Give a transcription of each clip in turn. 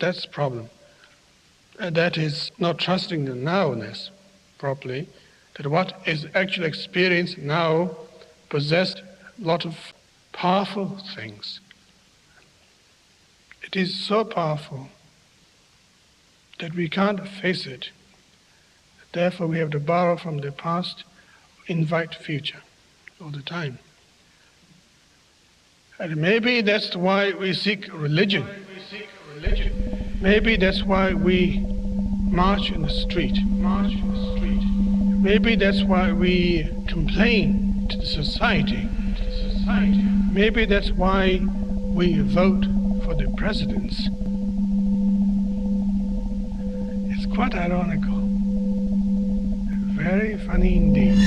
That's the problem. And that is not trusting the nowness properly, that what is actually experienced now possessed a lot of powerful things. It is so powerful that we can't face it. Therefore, we have to borrow from the past, invite future all the time. And maybe that's why we seek religion. Maybe that's why we march in the street. Maybe that's why we complain to the society. Maybe that's why we vote for the presidents. It's quite ironical. Very funny indeed.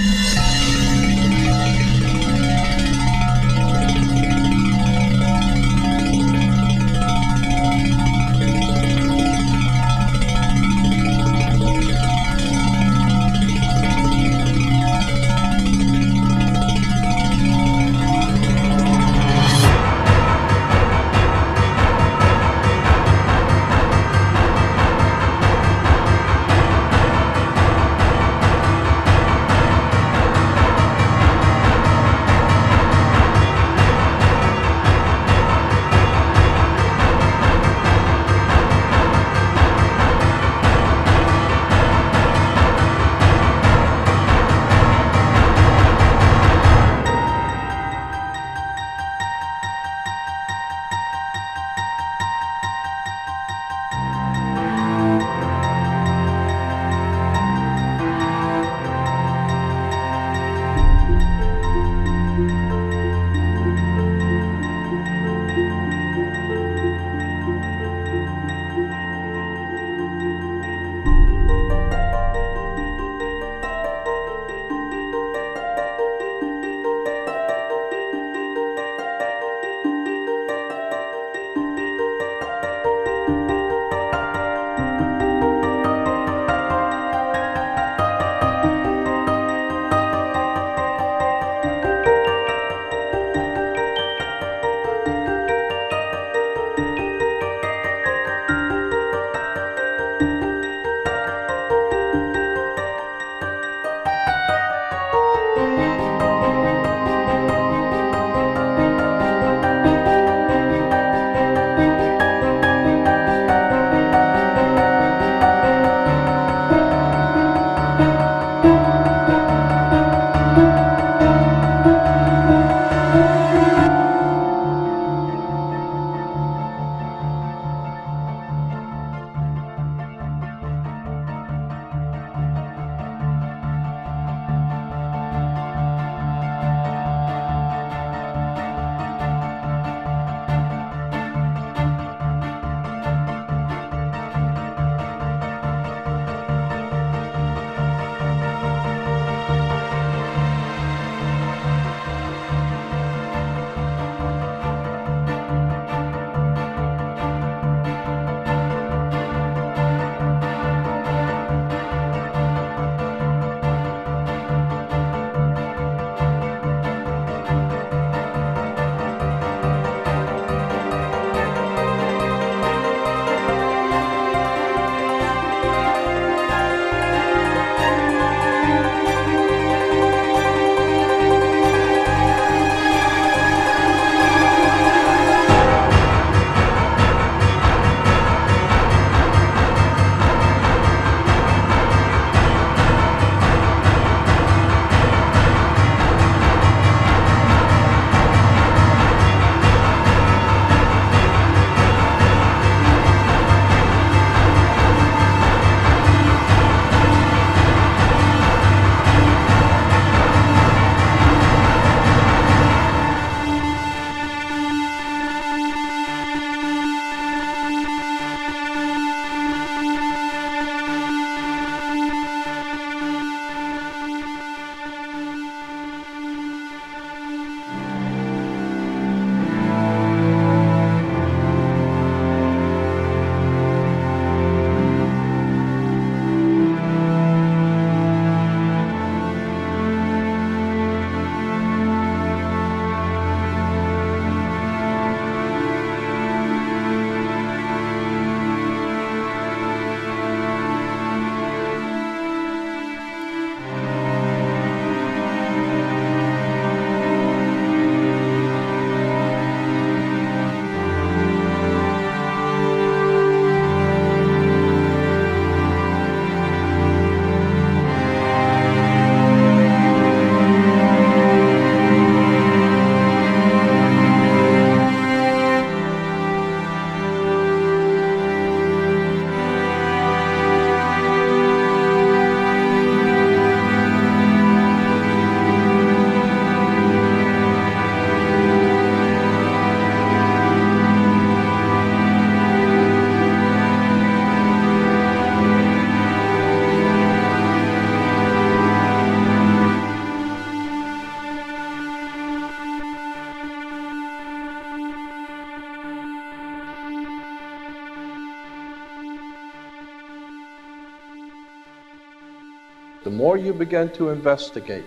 The more you begin to investigate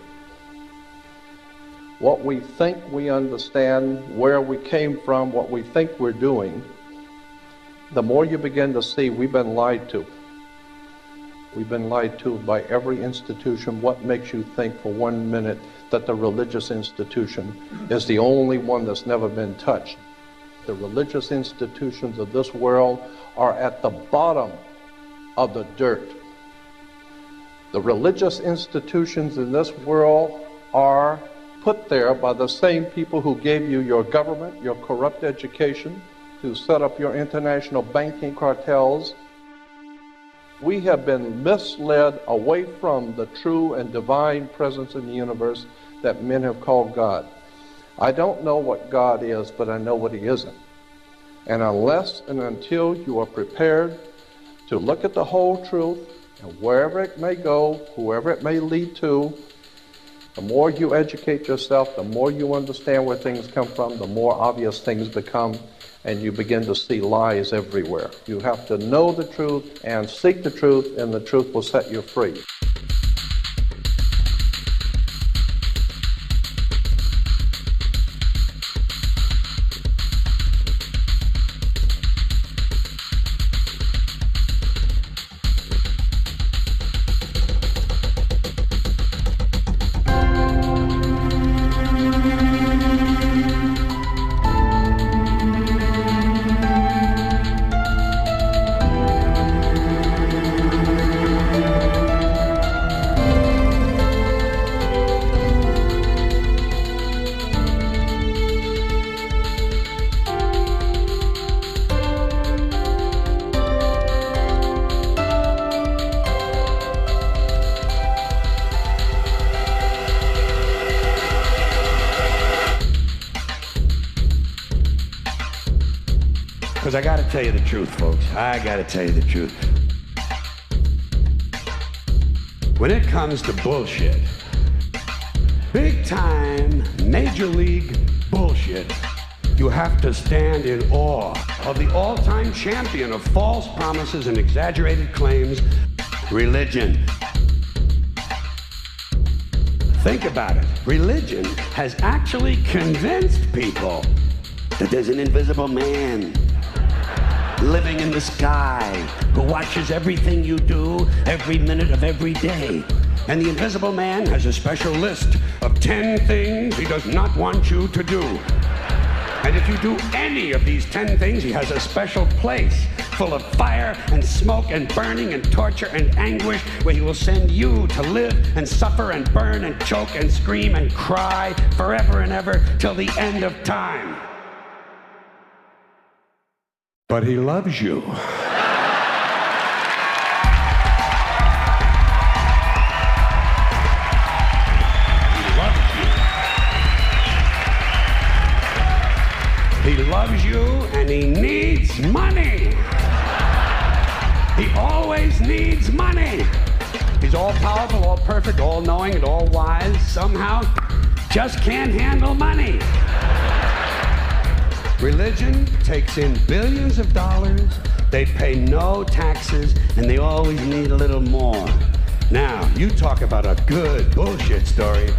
what we think we understand, where we came from, what we think we're doing, the more you begin to see we've been lied to. We've been lied to by every institution. What makes you think for 1 minute that the religious institution is the only one that's never been touched? The religious institutions of this world are at the bottom of the dirt. The religious institutions in this world are put there by the same people who gave you your government, your corrupt education, who set up your international banking cartels. We have been misled away from the true and divine presence in the universe that men have called God. I don't know what God is, but I know what He isn't. And unless and until you are prepared to look at the whole truth, and wherever it may go, whoever it may lead to, the more you educate yourself, the more you understand where things come from, the more obvious things become, and you begin to see lies everywhere. You have to know the truth and seek the truth, and the truth will set you free. Because I got to tell you the truth, folks. I got to tell you the truth. When it comes to bullshit, big time, major league bullshit, you have to stand in awe of the all-time champion of false promises and exaggerated claims, religion. Think about it. Religion has actually convinced people that there's an invisible man living in the sky who watches everything you do every minute of every day. And the invisible man has a special list of 10 things he does not want you to do. And if you do any of these 10 things, he has a special place full of fire and smoke and burning and torture and anguish where he will send you to live and suffer and burn and choke and scream and cry forever and ever till the end of time. But he loves you. He loves you. He loves you and he needs money. He always needs money. He's all powerful, all perfect, all knowing, and all wise. Somehow, just can't handle money. Religion takes in billions of dollars, they pay no taxes, and they always need a little more. Now, you talk about a good bullshit story.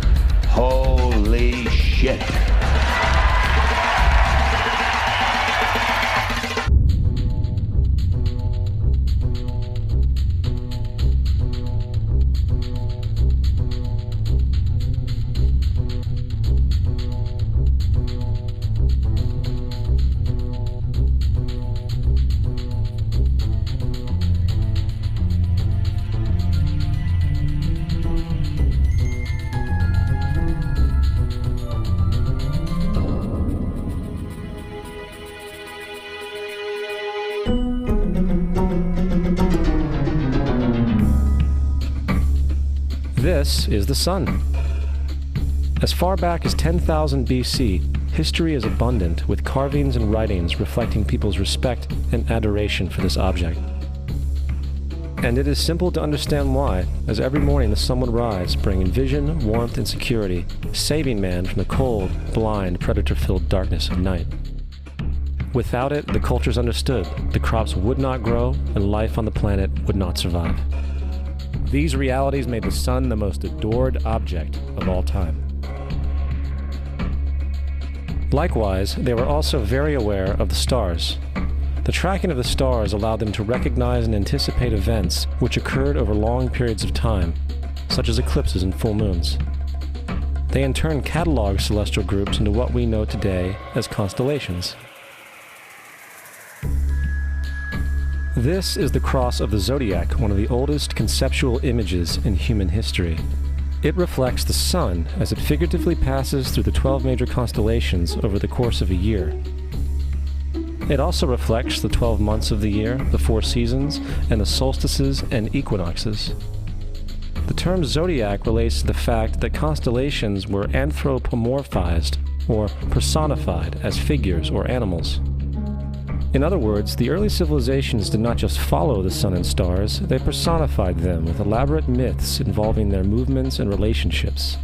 Holy shit. This is the sun. As far back as 10,000 BC, history is abundant with carvings and writings reflecting people's respect and adoration for this object. And it is simple to understand why, as every morning the sun would rise, bringing vision, warmth, and security, saving man from the cold, blind, predator-filled darkness of night. Without it, the cultures understood the crops would not grow and life on the planet would not survive. These realities made the sun the most adored object of all time. Likewise, they were also very aware of the stars. The tracking of the stars allowed them to recognize and anticipate events which occurred over long periods of time, such as eclipses and full moons. They in turn cataloged celestial groups into what we know today as constellations. This is the cross of the zodiac, one of the oldest conceptual images in human history. It reflects the sun as it figuratively passes through the 12 major constellations over the course of a year. It also reflects the 12 months of the year, the 4 seasons, and the solstices and equinoxes. The term zodiac relates to the fact that constellations were anthropomorphized, or personified, as figures or animals. In other words, the early civilizations did not just follow the sun and stars, they personified them with elaborate myths involving their movements and relationships.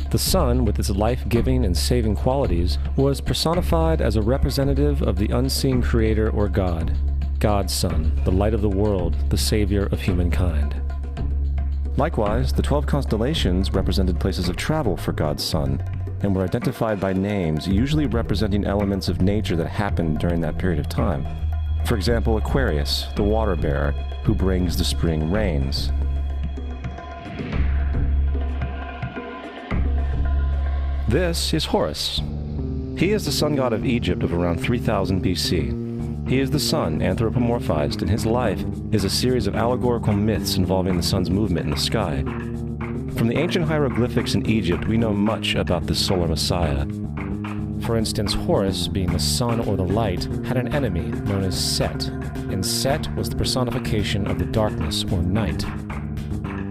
The sun, with its life-giving and saving qualities, was personified as a representative of the unseen creator or God, God's Son, the light of the world, the savior of humankind. Likewise, the 12 constellations represented places of travel for God's Son, and were identified by names, usually representing elements of nature that happened during that period of time. For example, Aquarius, the water bearer, who brings the spring rains. This is Horus. He is the sun god of Egypt of around 3000 BC. He is the sun anthropomorphized, and his life is a series of allegorical myths involving the sun's movement in the sky. From the ancient hieroglyphics in Egypt, we know much about this solar messiah. For instance, Horus, being the sun or the light, had an enemy known as Set, and Set was the personification of the darkness or night.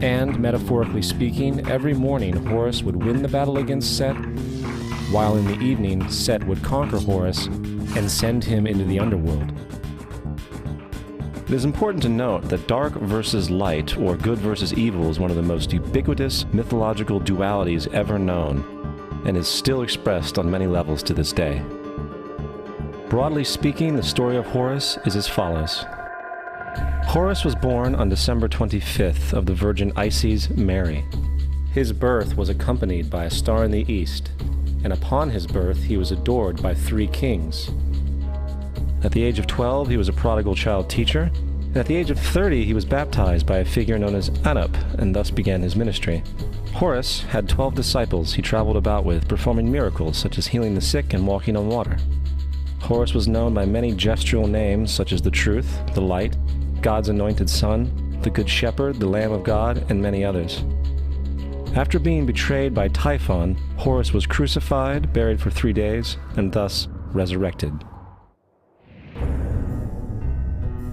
And, metaphorically speaking, every morning Horus would win the battle against Set, while in the evening Set would conquer Horus and send him into the underworld. It is important to note that dark versus light, or good versus evil, is one of the most ubiquitous mythological dualities ever known, and is still expressed on many levels to this day. Broadly speaking, the story of Horus is as follows. Horus was born on December 25th of the Virgin Isis Mary. His birth was accompanied by a star in the east, and upon his birth he was adored by 3 kings. At the age of 12, he was a prodigal child teacher, and at the age of 30, he was baptized by a figure known as Anup, and thus began his ministry. Horus had 12 disciples he traveled about with, performing miracles such as healing the sick and walking on water. Horus was known by many gestural names such as the Truth, the Light, God's Anointed Son, the Good Shepherd, the Lamb of God, and many others. After being betrayed by Typhon, Horus was crucified, buried for 3 days, and thus resurrected.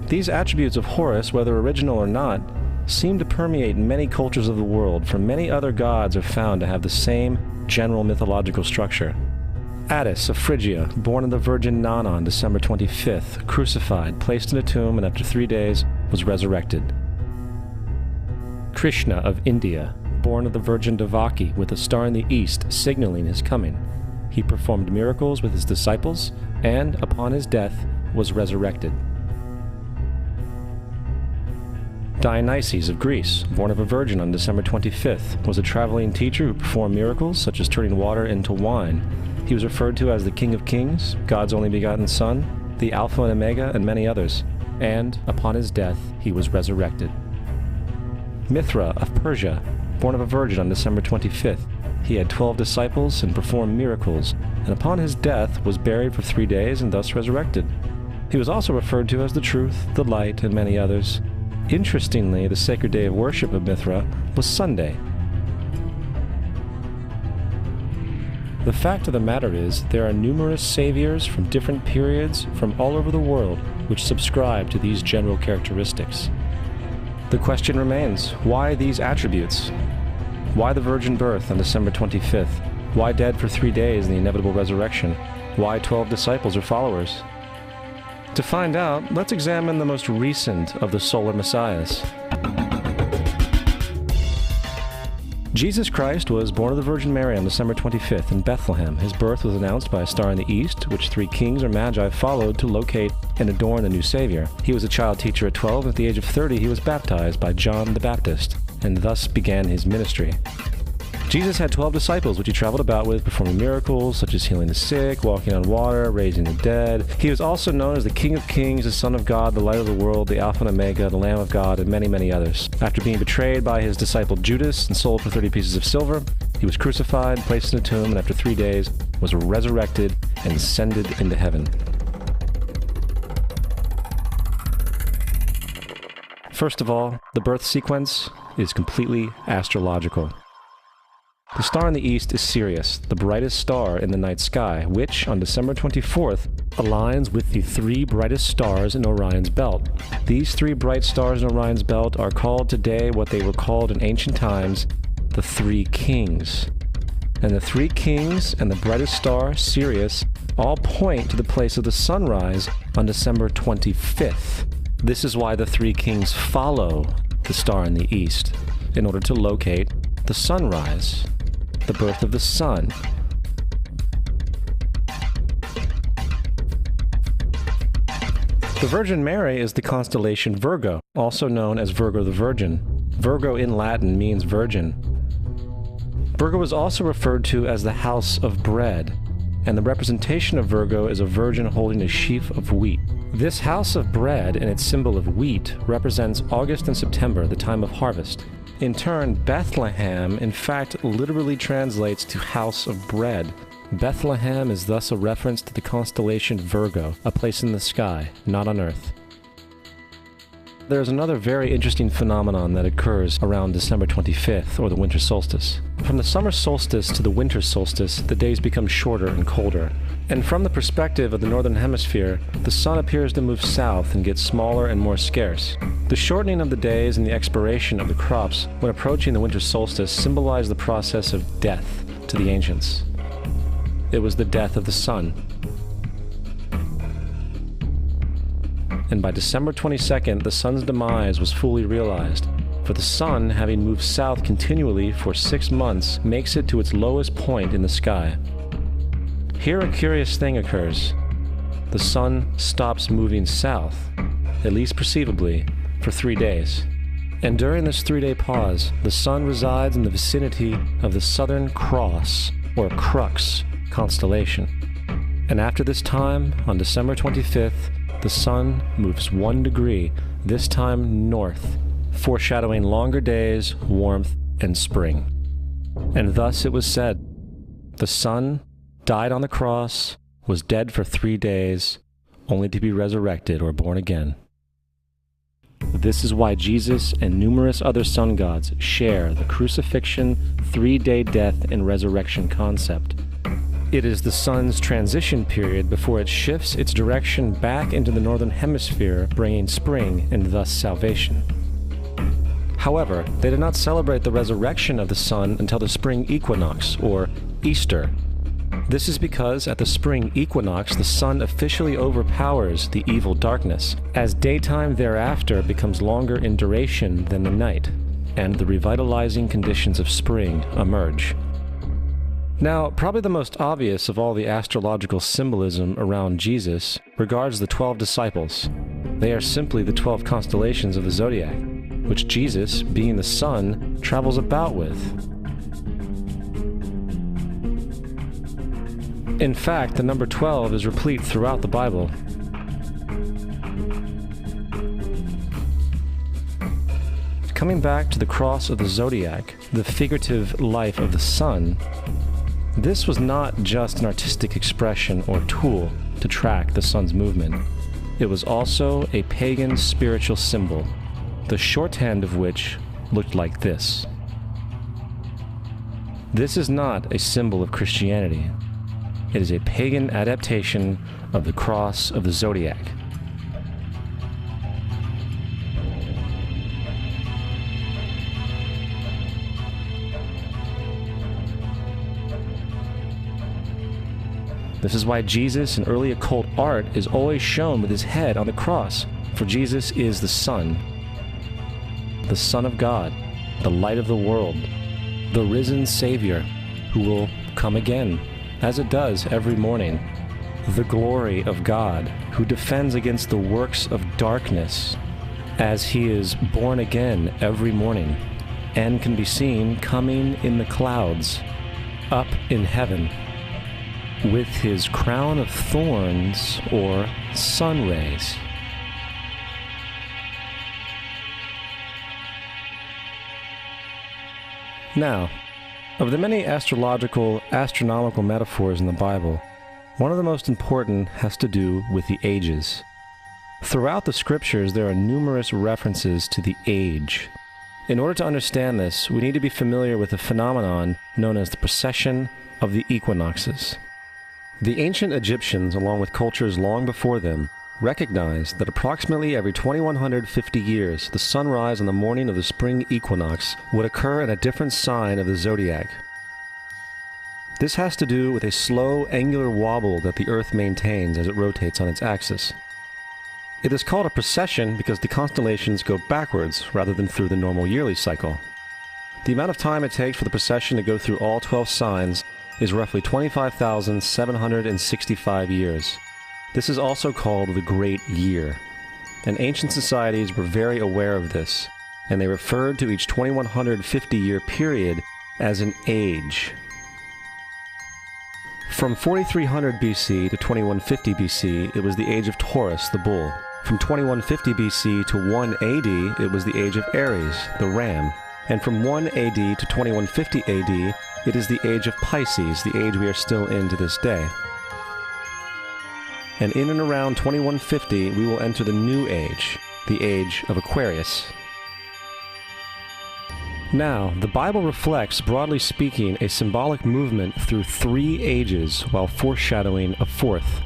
These attributes of Horus, whether original or not, seem to permeate many cultures of the world, for many other gods are found to have the same general mythological structure. Attis of Phrygia, born of the Virgin Nana on December 25th, crucified, placed in a tomb, and after 3 days was resurrected. Krishna of India, born of the Virgin Devaki, with a star in the east signaling his coming. He performed miracles with his disciples, and, upon his death, was resurrected. Dionysus of Greece, born of a virgin on December 25th, was a traveling teacher who performed miracles such as turning water into wine. He was referred to as the King of Kings, God's only begotten Son, the Alpha and Omega, and many others. And, upon his death, he was resurrected. Mithra of Persia, born of a virgin on December 25th, he had 12 disciples and performed miracles, and upon his death was buried for 3 days and thus resurrected. He was also referred to as the Truth, the Light, and many others. Interestingly, the sacred day of worship of Mithra was Sunday. The fact of the matter is, there are numerous saviors from different periods from all over the world which subscribe to these general characteristics. The question remains, why these attributes? Why the virgin birth on December 25th? Why dead for 3 days and the inevitable resurrection? Why 12 disciples or followers? To find out, let's examine the most recent of the solar messiahs. Jesus Christ was born of the Virgin Mary on December 25th in Bethlehem. His birth was announced by a star in the east, which 3 kings or magi followed to locate and adorn the new Savior. He was a child teacher at 12, and at the age of 30 he was baptized by John the Baptist, and thus began his ministry. Jesus had 12 disciples, which he traveled about with, performing miracles such as healing the sick, walking on water, raising the dead. He was also known as the King of Kings, the Son of God, the Light of the World, the Alpha and Omega, the Lamb of God, and many, many others. After being betrayed by his disciple Judas and sold for 30 pieces of silver, he was crucified, placed in a tomb, and after 3 days was resurrected and ascended into heaven. First of all, the birth sequence is completely astrological. The star in the east is Sirius, the brightest star in the night sky, which, on December 24th, aligns with the 3 brightest stars in Orion's belt. These 3 bright stars in Orion's belt are called today what they were called in ancient times, the 3 kings. And the 3 kings and the brightest star, Sirius, all point to the place of the sunrise on December 25th. This is why the 3 kings follow the star in the east, in order to locate the sunrise, the birth of the sun. The Virgin Mary is the constellation Virgo, also known as Virgo the Virgin. Virgo in Latin means virgin. Virgo is also referred to as the house of bread, and the representation of Virgo is a virgin holding a sheaf of wheat. This house of bread and its symbol of wheat represents August and September, the time of harvest. In turn, Bethlehem, in fact, literally translates to house of bread. Bethlehem is thus a reference to the constellation Virgo, a place in the sky, not on Earth. There's another very interesting phenomenon that occurs around December 25th, or the winter solstice. From the summer solstice to the winter solstice, the days become shorter and colder. And from the perspective of the northern hemisphere, the sun appears to move south and get smaller and more scarce. The shortening of the days and the expiration of the crops when approaching the winter solstice symbolize the process of death to the ancients. It was the death of the sun. And by December 22nd, the sun's demise was fully realized, for the sun, having moved south continually for 6 months, makes it to its lowest point in the sky. Here a curious thing occurs. The sun stops moving south, at least perceivably, for 3 days. And during this 3-day pause, the sun resides in the vicinity of the Southern Cross, or Crux, constellation. And after this time, on December 25th, the sun moves 1 degree, this time north, foreshadowing longer days, warmth, and spring. And thus it was said, the sun died on the cross, was dead for 3 days, only to be resurrected or born again. This is why Jesus and numerous other sun gods share the crucifixion, 3-day death, and resurrection concept. It is the sun's transition period before it shifts its direction back into the northern hemisphere, bringing spring and thus salvation. However, they did not celebrate the resurrection of the sun until the spring equinox, or Easter. This is because at the spring equinox, the sun officially overpowers the evil darkness, as daytime thereafter becomes longer in duration than the night, and the revitalizing conditions of spring emerge. Now, probably the most obvious of all the astrological symbolism around Jesus regards the 12 disciples. They are simply the 12 constellations of the zodiac, which Jesus, being the sun, travels about with. In fact, the number 12 is replete throughout the Bible. Coming back to the cross of the zodiac, the figurative life of the sun, this was not just an artistic expression or tool to track the sun's movement. It was also a pagan spiritual symbol, the shorthand of which looked like this. This is not a symbol of Christianity. It is a pagan adaptation of the cross of the zodiac. This is why Jesus in early occult art is always shown with his head on the cross, for Jesus is the Son of God, the light of the world, the risen Savior, who will come again, as it does every morning. the glory of God, who defends against the works of darkness, as he is born again every morning, and can be seen coming in the clouds, up in heaven, with his crown of thorns or sun rays. Now, of the many astronomical metaphors in the Bible, one of the most important has to do with the ages. Throughout the scriptures, there are numerous references to the age. In order to understand this, we need to be familiar with a phenomenon known as the precession of the equinoxes. The ancient Egyptians, along with cultures long before them, recognized that approximately every 2150 years, the sunrise on the morning of the spring equinox would occur in a different sign of the zodiac. This has to do with a slow, angular wobble that the Earth maintains as it rotates on its axis. It is called a precession because the constellations go backwards rather than through the normal yearly cycle. The amount of time it takes for the precession to go through all 12 signs is roughly 25,765 years. This is also called the Great Year, and ancient societies were very aware of this, and they referred to each 2150-year period as an age. From 4300 BC to 2150 BC, it was the age of Taurus, the bull. From 2150 BC to 1 AD, it was the age of Aries, the ram. And from 1 AD to 2150 AD, it is the age of Pisces, the age we are still in to this day. And in and around 2150, we will enter the new age, the age of Aquarius. Now, the Bible reflects, broadly speaking, a symbolic movement through 3 ages while foreshadowing a 4th.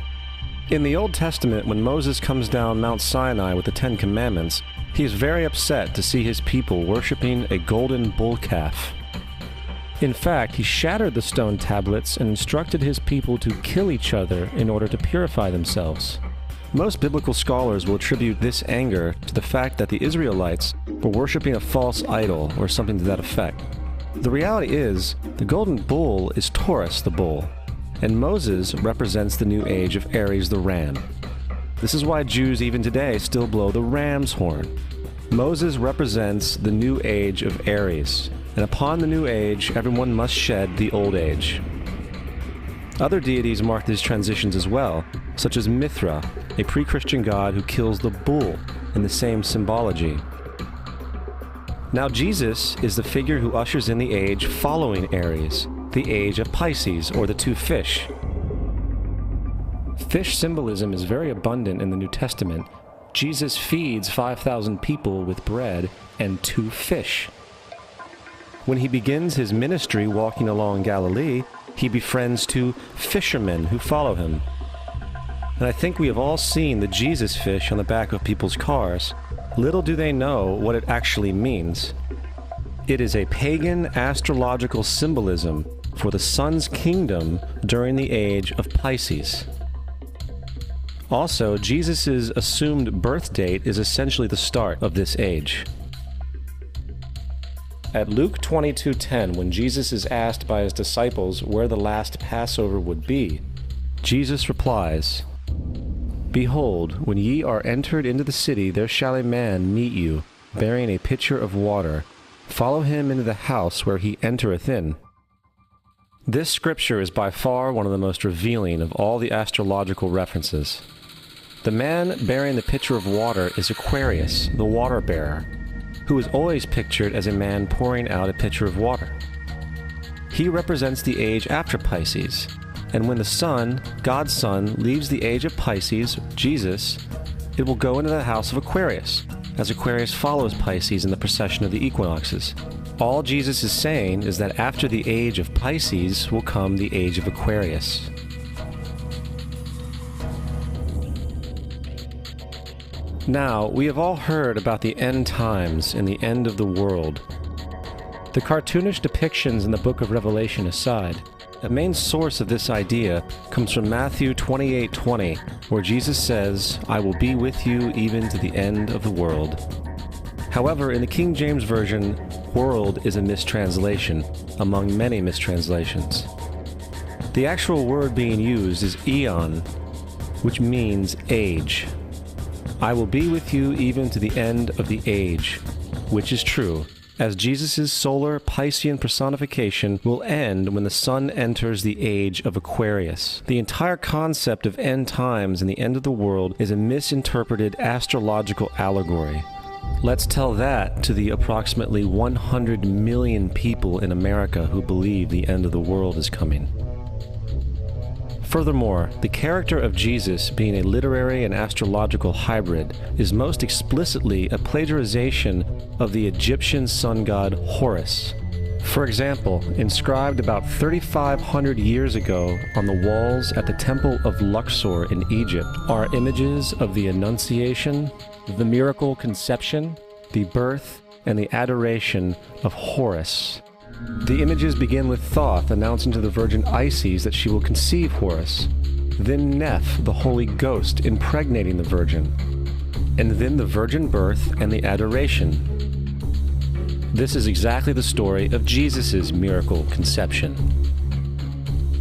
In the Old Testament, when Moses comes down Mount Sinai with the 10 Commandments, he is very upset to see his people worshiping a golden bull calf. In fact, he shattered the stone tablets and instructed his people to kill each other in order to purify themselves. Most biblical scholars will attribute this anger to the fact that the Israelites were worshiping a false idol or something to that effect. The reality is, the golden bull is Taurus the bull, and Moses represents the new age of Aries the ram. This is why Jews even today still blow the ram's horn. Moses represents the new age of Aries, and upon the new age, everyone must shed the old age. Other deities mark these transitions as well, such as Mithra, a pre-Christian god who kills the bull in the same symbology. Now Jesus is the figure who ushers in the age following Aries, the age of Pisces, or the 2 fish. Fish symbolism is very abundant in the New Testament. Jesus feeds 5,000 people with bread and 2 fish. When he begins his ministry walking along Galilee, he befriends 2 fishermen who follow him. And I think we have all seen the Jesus fish on the back of people's cars. Little do they know what it actually means. It is a pagan astrological symbolism for the sun's kingdom during the age of Pisces. Also, Jesus' assumed birth date is essentially the start of this age. At Luke 22:10, when Jesus is asked by his disciples where the last Passover would be, Jesus replies, "Behold, when ye are entered into the city, there shall a man meet you, bearing a pitcher of water. Follow him into the house where he entereth in." This scripture is by far one of the most revealing of all the astrological references. The man bearing the pitcher of water is Aquarius, the water bearer, who is always pictured as a man pouring out a pitcher of water. He represents the age after Pisces, and when the sun, God's Son, leaves the age of Pisces, Jesus, it will go into the house of Aquarius, as Aquarius follows Pisces in the precession of the equinoxes. All Jesus is saying is that after the age of Pisces will come the age of Aquarius. Now, we have all heard about the end times and the end of the world. The cartoonish depictions in the book of Revelation aside, the main source of this idea comes from Matthew 28:20, where Jesus says, "I will be with you even to the end of the world." However, in the King James Version, world is a mistranslation, among many mistranslations. The actual word being used is eon, which means age. I will be with you even to the end of the age, which is true, as Jesus' solar Piscean personification will end when the sun enters the age of Aquarius. The entire concept of end times and the end of the world is a misinterpreted astrological allegory. Let's tell that to the approximately 100 million people in America who believe the end of the world is coming. Furthermore, the character of Jesus being a literary and astrological hybrid is most explicitly a plagiarization of the Egyptian sun god Horus. For example, inscribed about 3,500 years ago on the walls at the Temple of Luxor in Egypt are images of the Annunciation, the miracle conception, the birth, and the adoration of Horus. The images begin with Thoth announcing to the Virgin Isis that she will conceive Horus, then Neph, the Holy Ghost, impregnating the Virgin, and then the virgin birth and the adoration. This is exactly the story of Jesus' miracle conception.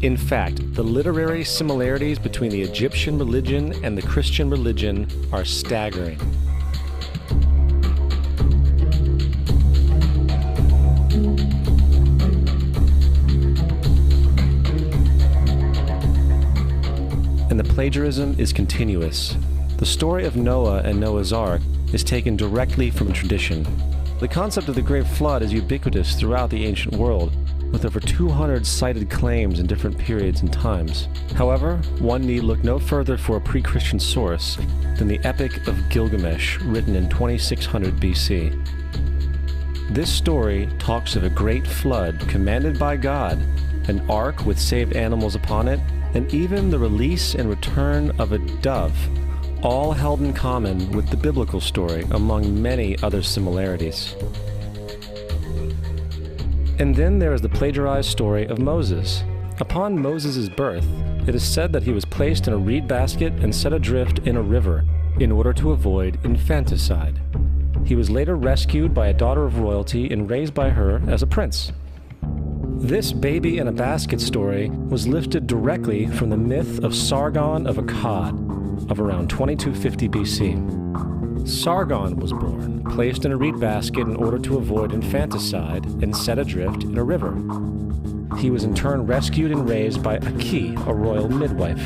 In fact, the literary similarities between the Egyptian religion and the Christian religion are staggering. And the plagiarism is continuous. The story of Noah and Noah's Ark is taken directly from tradition. The concept of the Great Flood is ubiquitous throughout the ancient world, with over 200 cited claims in different periods and times. However, one need look no further for a pre-Christian source than the Epic of Gilgamesh, written in 2600 BC. This story talks of a great flood commanded by God, an ark with saved animals upon it, and even the release and return of a dove, all held in common with the biblical story among many other similarities. And then there is the plagiarized story of Moses. Upon Moses' birth, it is said that he was placed in a reed basket and set adrift in a river in order to avoid infanticide. He was later rescued by a daughter of royalty and raised by her as a prince. This baby in a basket story was lifted directly from the myth of Sargon of Akkad of around 2250 BC. Sargon was born, placed in a reed basket in order to avoid infanticide, and set adrift in a river. He was in turn rescued and raised by Aki, a royal midwife.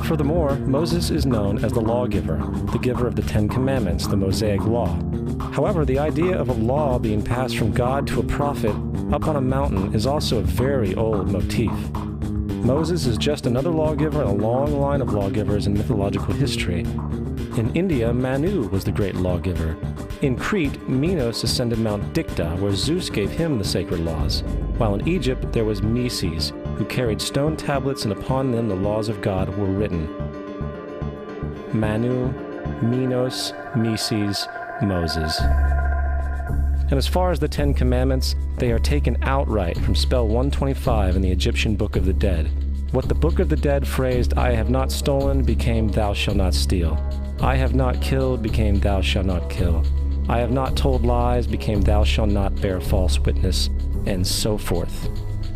Furthermore, Moses is known as the lawgiver, the giver of the Ten Commandments, the Mosaic Law. However, the idea of a law being passed from God to a prophet up on a mountain is also a very old motif. Moses is just another lawgiver in a long line of lawgivers in mythological history. In India, Manu was the great lawgiver. In Crete, Minos ascended Mount Dicta, where Zeus gave him the sacred laws, while in Egypt there was Meses, who carried stone tablets and upon them the laws of God were written. Manu, Minos, Meses, Moses. And as far as the Ten Commandments, they are taken outright from spell 125 in the Egyptian Book of the Dead. What the Book of the Dead phrased, "I have not stolen," became "Thou shalt not steal." "I have not killed," became "Thou shalt not kill." "I have not told lies," became "Thou shalt not bear false witness," and so forth.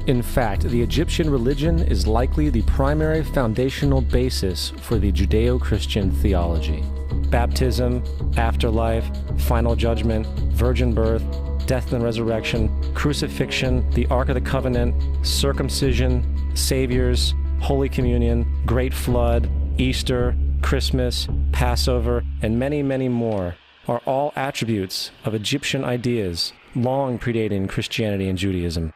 In fact, the Egyptian religion is likely the primary foundational basis for the Judeo-Christian theology. Baptism, afterlife, final judgment, virgin birth, death and resurrection, crucifixion, the Ark of the Covenant, circumcision, saviors, Holy Communion, Great Flood, Easter, Christmas, Passover, and many, many more are all attributes of Egyptian ideas long predating Christianity and Judaism.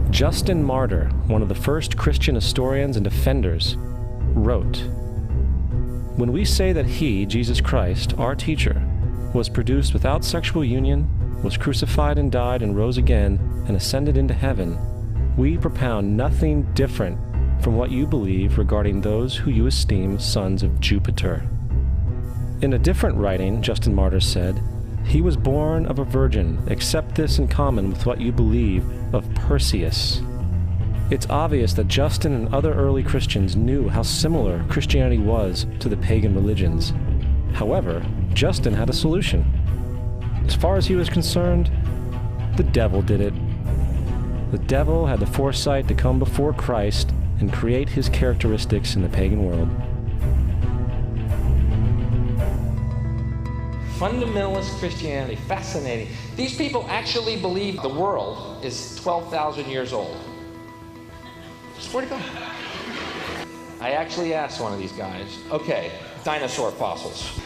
Justin Martyr, one of the first Christian historians and defenders, wrote, "When we say that he, Jesus Christ, our teacher, was produced without sexual union, was crucified and died and rose again and ascended into heaven, we propound nothing different from what you believe regarding those who you esteem sons of Jupiter." In a different writing, Justin Martyr said, "He was born of a virgin, accept this in common with what you believe of Perseus." It's obvious that Justin and other early Christians knew how similar Christianity was to the pagan religions. However, Justin had a solution. As far as he was concerned, the devil did it. The devil had the foresight to come before Christ and create his characteristics in the pagan world. Fundamentalist Christianity, fascinating. These people actually believe the world is 12,000 years old. Swear to God. I actually asked one of these guys, okay, dinosaur fossils.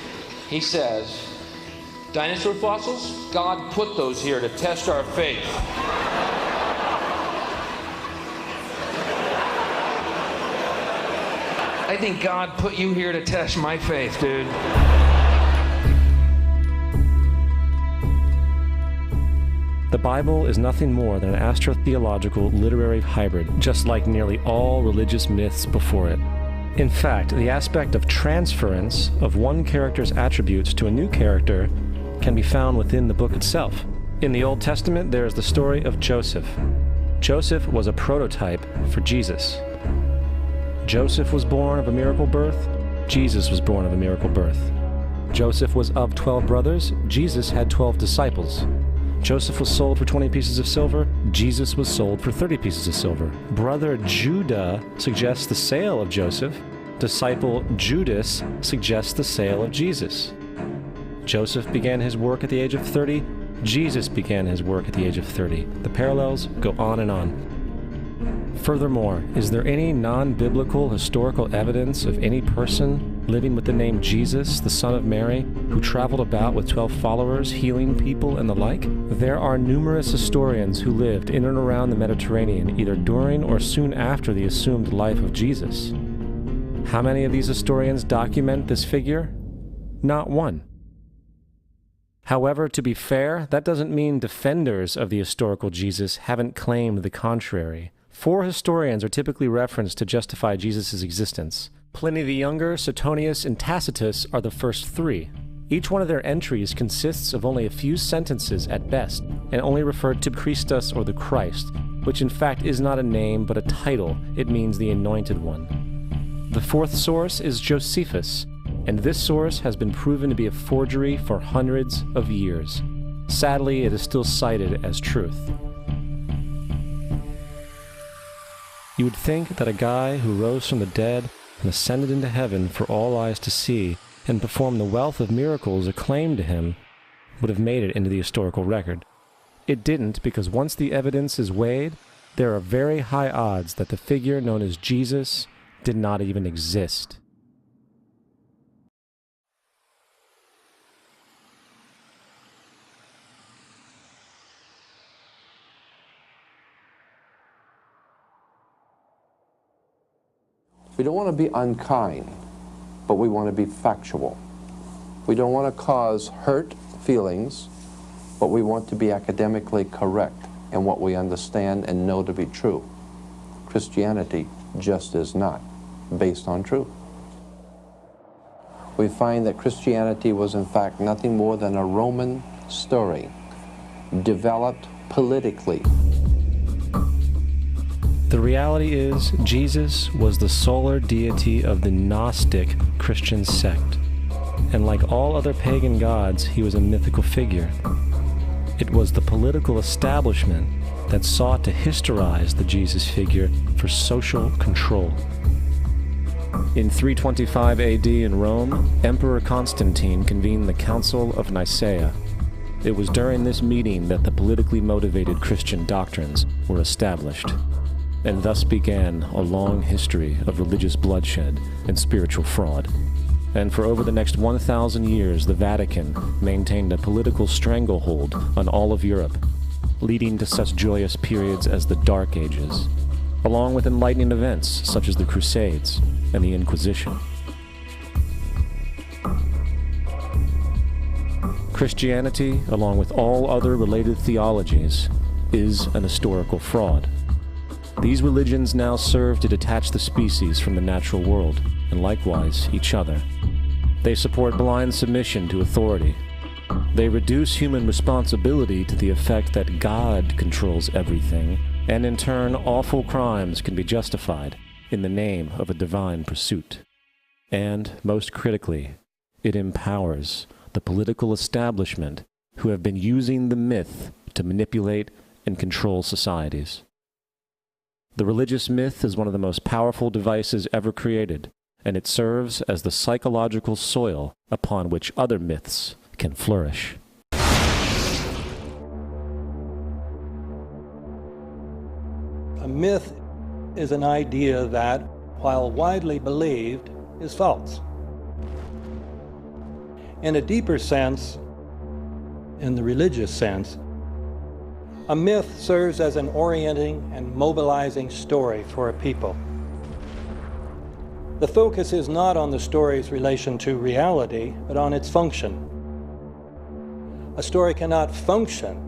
He says, dinosaur fossils? God put those here to test our faith. I think God put you here to test my faith, dude. The Bible is nothing more than an astrotheological literary hybrid, just like nearly all religious myths before it. In fact, the aspect of transference of one character's attributes to a new character can be found within the book itself. In the Old Testament, there is the story of Joseph. Joseph was a prototype for Jesus. Joseph was born of a miracle birth. Jesus was born of a miracle birth. Joseph was of 12 brothers. Jesus had 12 disciples. Joseph was sold for 20 pieces of silver. Jesus was sold for 30 pieces of silver. Brother Judah suggests the sale of Joseph. Disciple Judas suggests the sale of Jesus. Joseph began his work at the age of 30. Jesus began his work at the age of 30. The parallels go on and on. Furthermore, is there any non-biblical historical evidence of any person living with the name Jesus, the son of Mary, who traveled about with 12 followers, healing people and the like? There are numerous historians who lived in and around the Mediterranean, either during or soon after the assumed life of Jesus. How many of these historians document this figure? Not one. However, to be fair, that doesn't mean defenders of the historical Jesus haven't claimed the contrary. 4 historians are typically referenced to justify Jesus' existence. Pliny the Younger, Suetonius, and Tacitus are the first 3. Each one of their entries consists of only a few sentences at best, and only referred to Christus or the Christ, which in fact is not a name but a title. It means the Anointed One. The 4th source is Josephus, and this source has been proven to be a forgery for hundreds of years. Sadly, it is still cited as truth. You would think that a guy who rose from the dead and ascended into heaven for all eyes to see and performed the wealth of miracles acclaimed to him would have made it into the historical record. It didn't, because once the evidence is weighed, there are very high odds that the figure known as Jesus did not even exist. We don't want to be unkind, but we want to be factual. We don't want to cause hurt feelings, but we want to be academically correct in what we understand and know to be true. Christianity just is not based on truth. We find that Christianity was in fact nothing more than a Roman story, developed politically. The reality is, Jesus was the solar deity of the Gnostic Christian sect, and like all other pagan gods, he was a mythical figure. It was the political establishment that sought to historize the Jesus figure for social control. In 325 AD in Rome, Emperor Constantine convened the Council of Nicaea. It was during this meeting that the politically motivated Christian doctrines were established. And thus began a long history of religious bloodshed and spiritual fraud. And for over the next 1,000 years, the Vatican maintained a political stranglehold on all of Europe, leading to such joyous periods as the Dark Ages, along with enlightening events such as the Crusades and the Inquisition. Christianity, along with all other related theologies, is an historical fraud. These religions now serve to detach the species from the natural world, and likewise each other. They support blind submission to authority. They reduce human responsibility to the effect that God controls everything, and in turn awful crimes can be justified in the name of a divine pursuit. And, most critically, it empowers the political establishment who have been using the myth to manipulate and control societies. The religious myth is one of the most powerful devices ever created, and it serves as the psychological soil upon which other myths can flourish. A myth is an idea that, while widely believed, is false. In a deeper sense, in the religious sense, a myth serves as an orienting and mobilizing story for a people. The focus is not on the story's relation to reality, but on its function. A story cannot function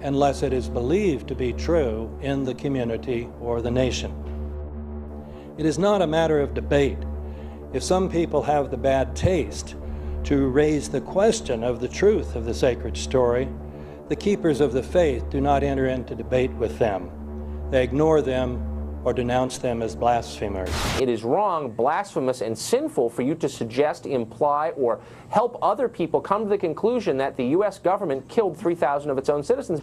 unless it is believed to be true in the community or the nation. It is not a matter of debate. If some people have the bad taste to raise the question of the truth of the sacred story, the keepers of the faith do not enter into debate with them. They ignore them or denounce them as blasphemers. It is wrong, blasphemous, and sinful for you to suggest, imply, or help other people come to the conclusion that the U.S. government killed 3,000 of its own citizens.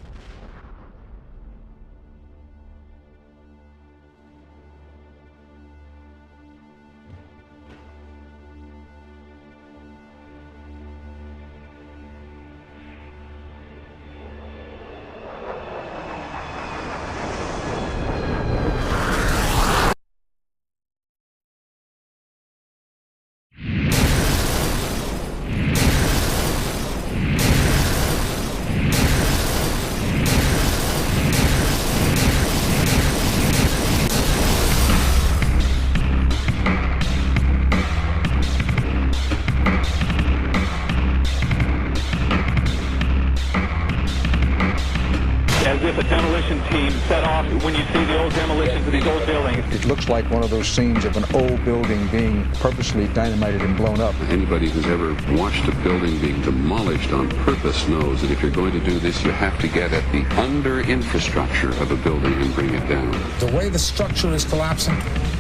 As if a demolition team set off when you see the old demolitions of these old buildings. It looks like one of those scenes of an old building being purposely dynamited and blown up. Anybody who's ever watched a building being demolished on purpose knows that if you're going to do this, you have to get at the under-infrastructure of a building and bring it down. The way the structure is collapsing,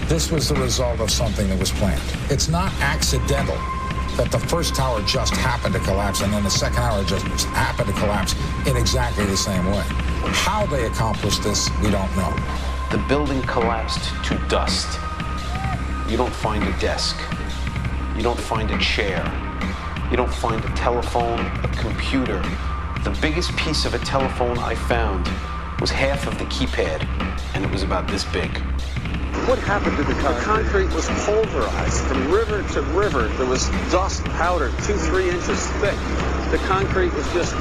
this was the result of something that was planned. It's not accidental that the first tower just happened to collapse and then the second tower just happened to collapse in exactly the same way. How they accomplished this, we don't know. The building collapsed to dust. You don't find a desk. You don't find a chair. You don't find a telephone, a computer. The biggest piece of a telephone I found was half of the keypad, and it was about this big. What happened to the concrete? The concrete was pulverized from river to river. There was dust powder 2-3 inches thick. The concrete was just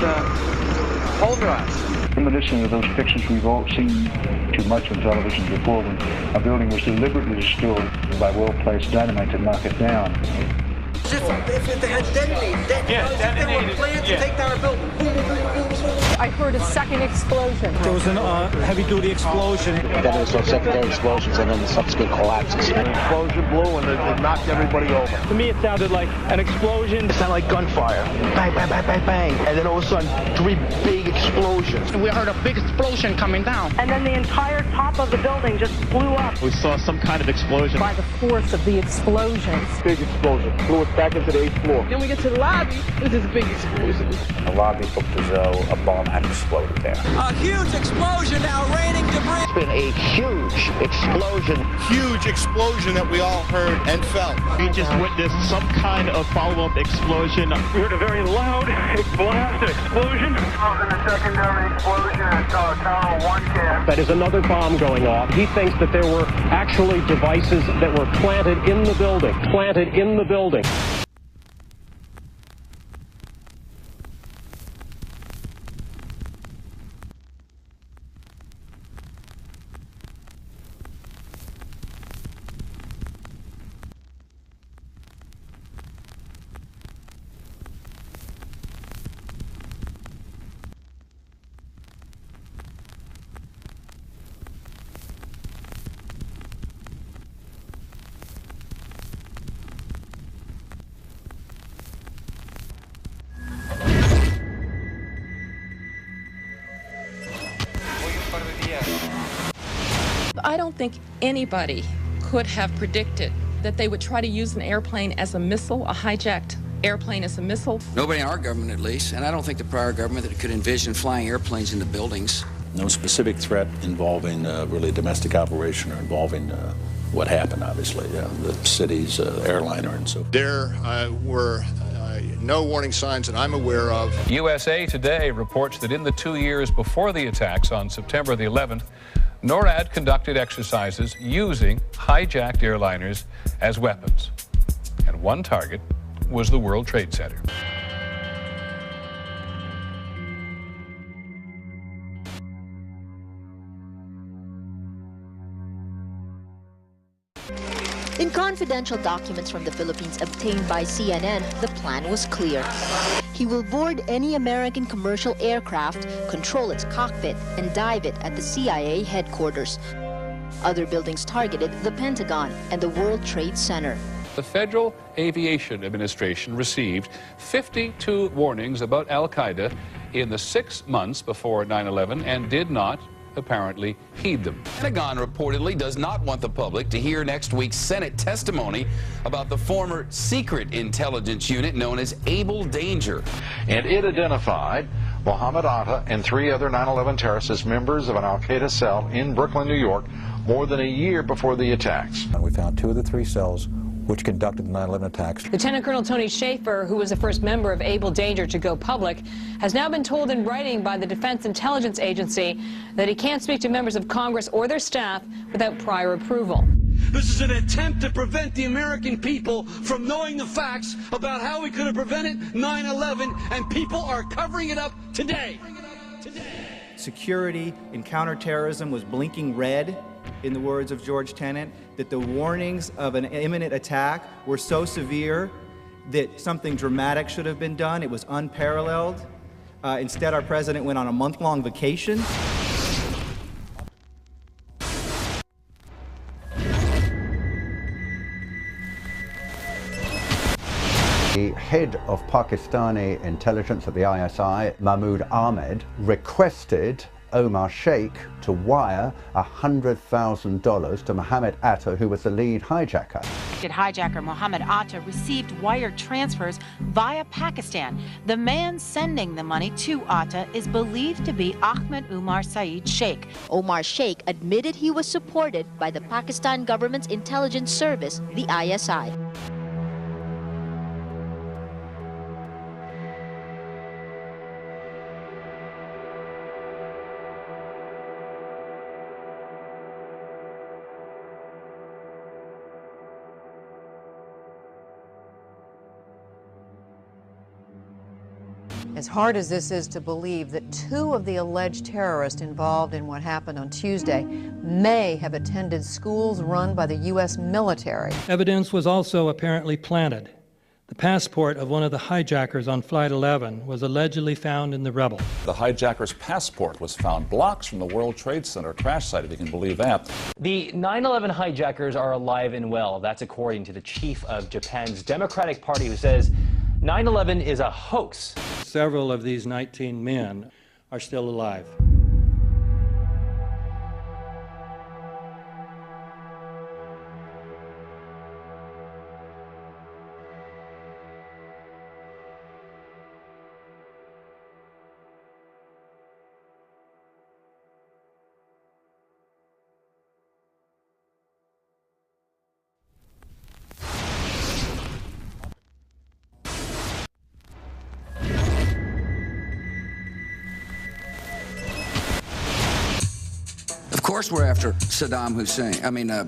pulverized. Reminiscent of those pictures we've all seen too much on television before, when a building was deliberately destroyed by well-placed dynamite to knock it down. If they had detonated, they were planned to take down a building. I heard a second explosion. There was a heavy-duty explosion. Then there was some secondary explosions and then the subsequent collapses. An explosion blew and it knocked everybody over. To me, it sounded like an explosion. It sounded like gunfire. Bang, bang, bang, bang, bang. And then all of a sudden, 3 big explosions. We heard a big explosion coming down. And then the entire top of the building just blew up. We saw some kind of explosion. By the force of the explosions. Big explosion. Blew us back into the 8th floor. Then we get to the lobby. This is a big explosion. The lobby looked as though a bomb had exploded there. A huge explosion now, raining debris. It's been a huge explosion. Huge explosion that we all heard and felt. We just witnessed some kind of follow-up explosion. We heard a very loud blast explosion. A secondary explosion at Tower 1 camp. That is another bomb going off. He thinks that there were actually devices that were planted in the building. Planted in the building. I don't think anybody could have predicted that they would try to use an airplane as a missile, a hijacked airplane as a missile. Nobody in our government, at least, and I don't think the prior government that could envision flying airplanes into buildings. No specific threat involving really a domestic operation or involving what happened, obviously, the city's airliner and so forth. There were No warning signs that I'm aware of. USA Today reports that in the 2 years before the attacks on September the 11th, NORAD conducted exercises using hijacked airliners as weapons. And one target was the World Trade Center. In confidential documents from the Philippines obtained by CNN, the plan was clear. He will board any American commercial aircraft, control its cockpit, and dive it at the CIA headquarters. Other buildings targeted the Pentagon and the World Trade Center. The Federal Aviation Administration received 52 warnings about Al-Qaeda in the 6 months before 9/11 and did not apparently heed them. The Pentagon reportedly does not want the public to hear next week's Senate testimony about the former secret intelligence unit known as Able Danger. And it identified Mohammed Atta and 3 other 9/11 terrorists as members of an al-Qaeda cell in Brooklyn, New York, more than a year before the attacks. And we found 2 of the 3 cells which conducted the 9/11 attacks. Lieutenant Colonel Tony Schaefer, who was the first member of Able Danger to go public, has now been told in writing by the Defense Intelligence Agency that he can't speak to members of Congress or their staff without prior approval. This is an attempt to prevent the American people from knowing the facts about how we could have prevented 9/11, and people are covering it up today. Security and counterterrorism was blinking red, in the words of George Tenet, that the warnings of an imminent attack were so severe that something dramatic should have been done. It was unparalleled. Instead, our president went on a month-long vacation. The head of Pakistani intelligence at the ISI, Mahmoud Ahmed, requested Omar Sheikh to wire $100,000 to Mohammed Atta, who was the lead hijacker. Hijacker Mohammed Atta received wire transfers via Pakistan. The man sending the money to Atta is believed to be Ahmed Umar Saeed Sheikh. Omar Sheikh admitted he was supported by the Pakistan government's intelligence service, the ISI. As hard as this is to believe that 2 of the alleged terrorists involved in what happened on Tuesday may have attended schools run by the U.S. military. Evidence was also apparently planted. The passport of one of the hijackers on Flight 11 was allegedly found in the rubble. The hijacker's passport was found blocks from the World Trade Center crash site, if you can believe that. The 9/11 hijackers are alive and well. That's according to the chief of Japan's Democratic Party, who says 9/11 is a hoax. Several of these 19 men are still alive. Of course we're after Saddam Hussein,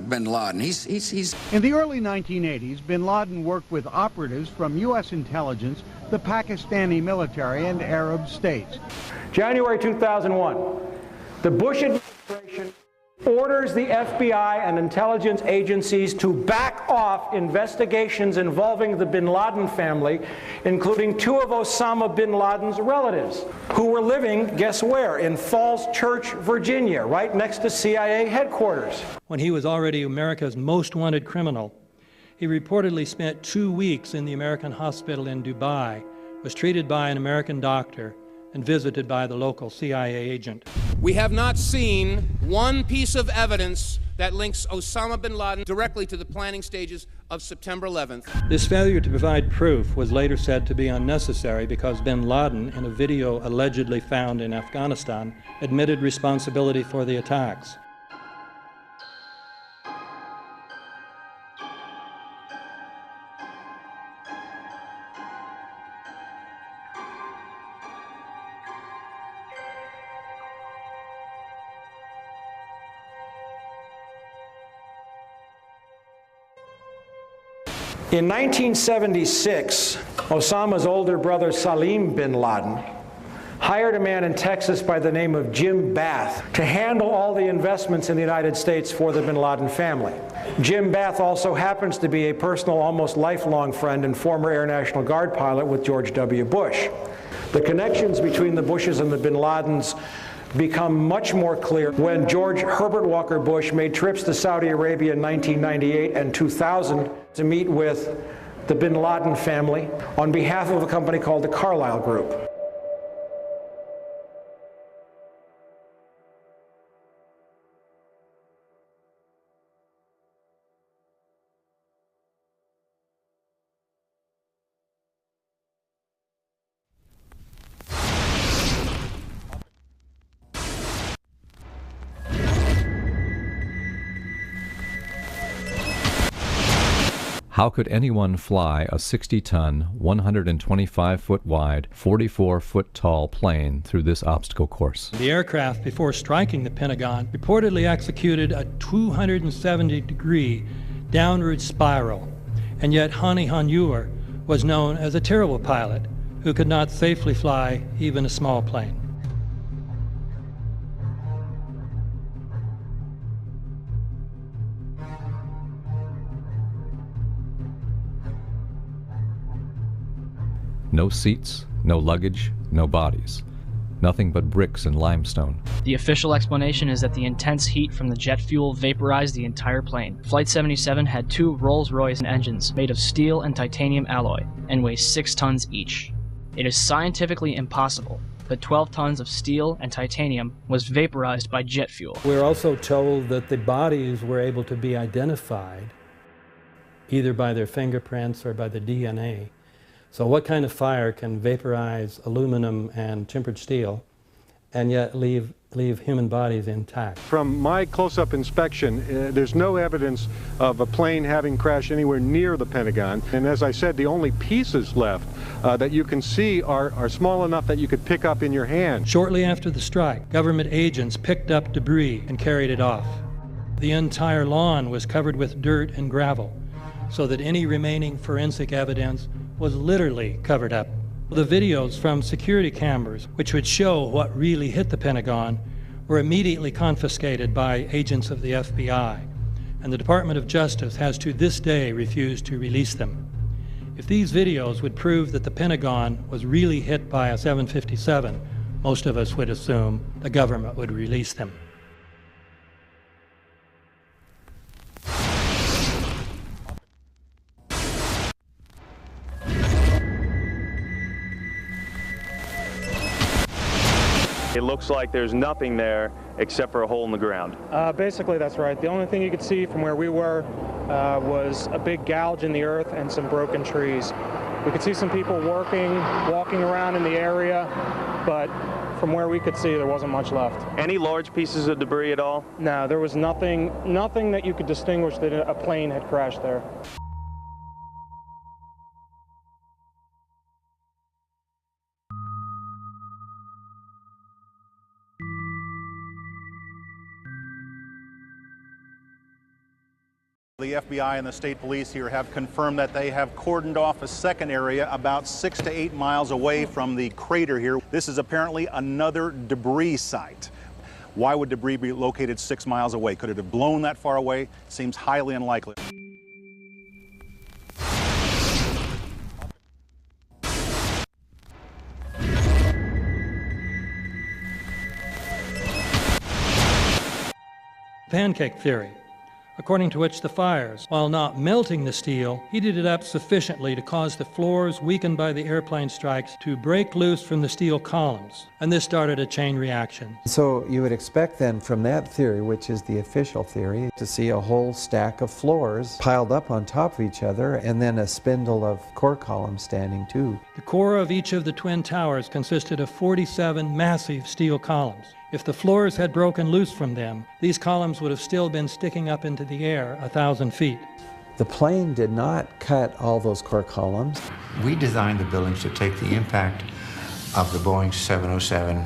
bin Laden. He's In the early 1980s, bin Laden worked with operatives from U.S. intelligence, the Pakistani military, and Arab states. January 2001, the Bush administration orders the FBI and intelligence agencies to back off investigations involving the bin Laden family, including 2 of Osama bin Laden's relatives, who were living, guess where, in Falls Church, Virginia, right next to CIA headquarters. When he was already America's most wanted criminal, he reportedly spent 2 weeks in the American hospital in Dubai, was treated by an American doctor, and visited by the local CIA agent. We have not seen one piece of evidence that links Osama bin Laden directly to the planning stages of September 11th. This failure to provide proof was later said to be unnecessary because bin Laden, in a video allegedly found in Afghanistan, admitted responsibility for the attacks. In 1976, Osama's older brother Salim bin Laden hired a man in Texas by the name of Jim Bath to handle all the investments in the United States for the bin Laden family. Jim Bath also happens to be a personal, almost lifelong friend and former Air National Guard pilot with George W. Bush. The connections between the Bushes and the bin Ladens become much more clear when George Herbert Walker Bush made trips to Saudi Arabia in 1998 and 2000 to meet with the bin Laden family on behalf of a company called the Carlyle Group. How could anyone fly a 60-ton, 125-foot wide, 44-foot tall plane through this obstacle course? The aircraft, before striking the Pentagon, reportedly executed a 270-degree downward spiral, and yet Hani Hanjour was known as a terrible pilot who could not safely fly even a small plane. No seats, no luggage, no bodies. Nothing but bricks and limestone. The official explanation is that the intense heat from the jet fuel vaporized the entire plane. Flight 77 had 2 Rolls-Royce engines made of steel and titanium alloy and weigh 6 tons each. It is scientifically impossible, but 12 tons of steel and titanium was vaporized by jet fuel. We're also told that the bodies were able to be identified either by their fingerprints or by the DNA. So what kind of fire can vaporize aluminum and tempered steel and yet leave human bodies intact? From my close-up inspection, there's no evidence of a plane having crashed anywhere near the Pentagon. And as I said, the only pieces left that you can see are small enough that you could pick up in your hand. Shortly after the strike, government agents picked up debris and carried it off. The entire lawn was covered with dirt and gravel, so that any remaining forensic evidence was literally covered up. The videos from security cameras, which would show what really hit the Pentagon, were immediately confiscated by agents of the FBI, and the Department of Justice has to this day refused to release them. If these videos would prove that the Pentagon was really hit by a 757, most of us would assume the government would release them. It looks like there's nothing there except for a hole in the ground. Basically, that's right. The only thing you could see from where we were was a big gouge in the earth and some broken trees. We could see some people walking around in the area, but from where we could see, there wasn't much left. Any large pieces of debris at all? No, there was nothing that you could distinguish that a plane had crashed there. The FBI and the state police here have confirmed that they have cordoned off a second area about 6 to 8 miles away from the crater here. This is apparently another debris site. Why would debris be located 6 miles away? Could it have blown that far away? Seems highly unlikely. Pancake theory, according to which the fires, while not melting the steel, heated it up sufficiently to cause the floors weakened by the airplane strikes to break loose from the steel columns, and this started a chain reaction. So you would expect then from that theory, which is the official theory, to see a whole stack of floors piled up on top of each other and then a spindle of core columns standing too. The core of each of the twin towers consisted of 47 massive steel columns. If the floors had broken loose from them, these columns would have still been sticking up into the air 1,000 feet. The plane did not cut all those core columns. We designed the buildings to take the impact of the Boeing 707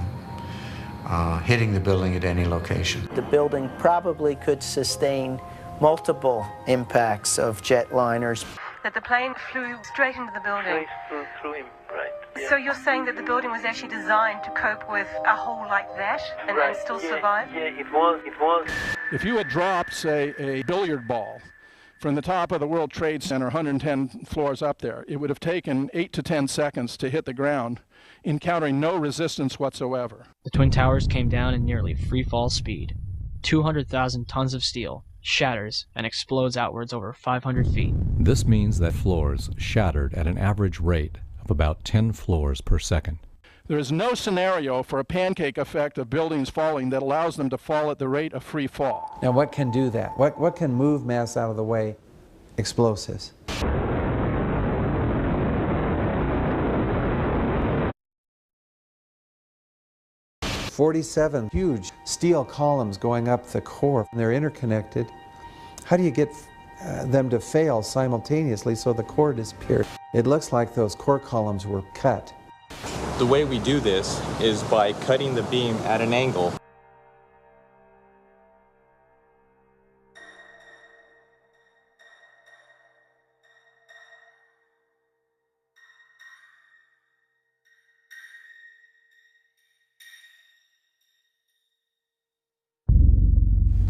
hitting the building at any location. The building probably could sustain multiple impacts of jetliners. that the plane flew straight into the building. Straight through him, right. Yeah. So you're saying that the building was actually designed to cope with a hole like that and still survive? Yeah, it was. If you had dropped, say, a billiard ball from the top of the World Trade Center, 110 floors up there, it would have taken 8 to 10 seconds to hit the ground, encountering no resistance whatsoever. The Twin Towers came down in nearly free fall speed. 200,000 tons of steel shatters and explodes outwards over 500 feet. This means that floors shattered at an average rate of about 10 floors per second. There is no scenario for a pancake effect of buildings falling that allows them to fall at the rate of free fall. Now what can do that? What can move mass out of the way? Explosives. "47 huge steel columns going up the core, and they're interconnected. How do you get them to fail simultaneously so the core disappears? It looks like those core columns were cut. The way we do this is by cutting the beam at an angle.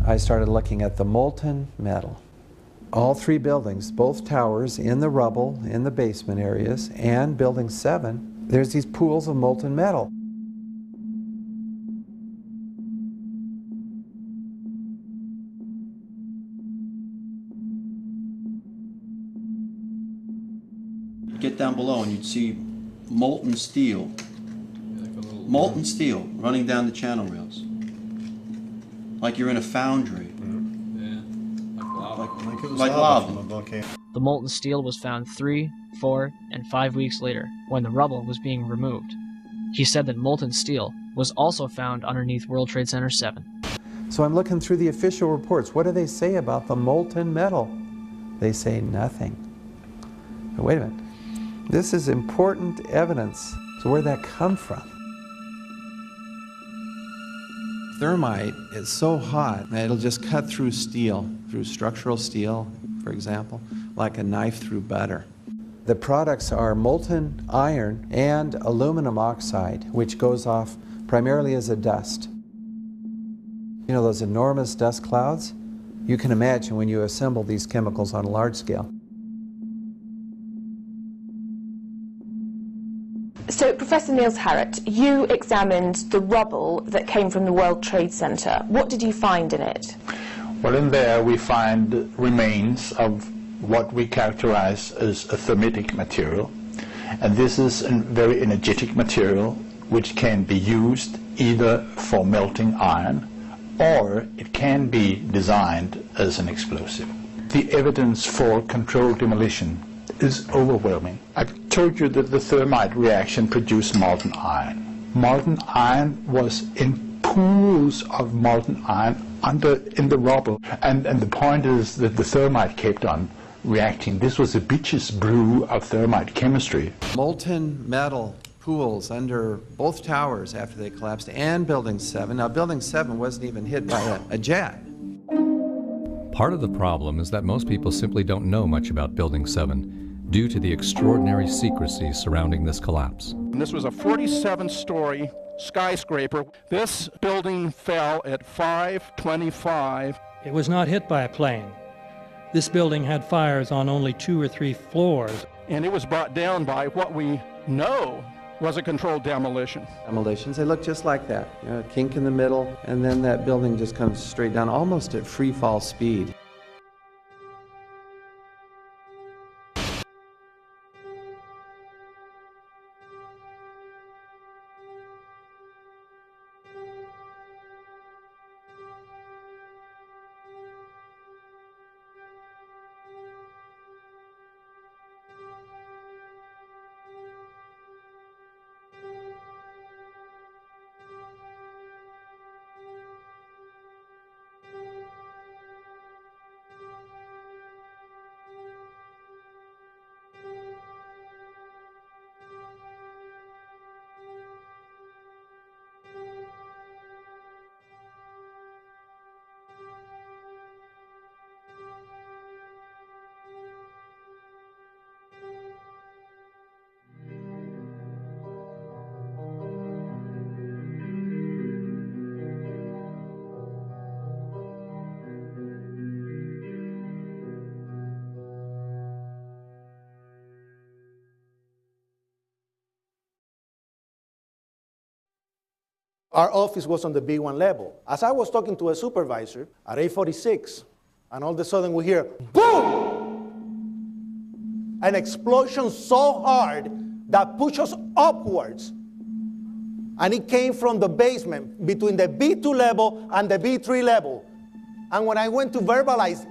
I started looking at the molten metal. All three buildings, both towers in the rubble, in the basement areas, and Building 7, there's these pools of molten metal. You'd get down below and you'd see molten steel running down the channel rails. Like you're in a foundry. Like lava. The molten steel was found 3, 4, and 5 weeks later, when the rubble was being removed. He said that molten steel was also found underneath World Trade Center 7. So I'm looking through the official reports. What do they say about the molten metal? They say nothing. Now, wait a minute. This is important evidence. So where'd that come from? Thermite is so hot that it'll just cut through steel, through structural steel, for example, like a knife through butter. The products are molten iron and aluminum oxide, which goes off primarily as a dust. You know those enormous dust clouds? You can imagine when you assemble these chemicals on a large scale. So, Professor Niels Harrit, you examined the rubble that came from the World Trade Center. What did you find in it? Well, in there we find remains of what we characterize as a thermitic material. And this is a very energetic material which can be used either for melting iron or it can be designed as an explosive. The evidence for controlled demolition is overwhelming. I've told you that the thermite reaction produced molten iron. Molten iron was in pools of molten iron in the rubble. And the point is that the thermite kept on reacting. This was a bitch's brew of thermite chemistry. Molten metal pools under both towers after they collapsed and Building 7. Now, Building 7 wasn't even hit by a jet. Part of the problem is that most people simply don't know much about Building 7 due to the extraordinary secrecy surrounding this collapse. And this was a 47-story skyscraper. This building fell at 5:25. It was not hit by a plane. This building had fires on only 2 or 3 floors. And it was brought down by what we know was a controlled demolition. Demolitions, they look just like that. You know, a kink in the middle, and then that building just comes straight down, almost at free fall speed. Our office was on the B1 level. As I was talking to a supervisor at 8:46, and all of a sudden we hear, boom! An explosion so hard that pushed us upwards. And it came from the basement between the B2 level and the B3 level. And when I went to verbalize,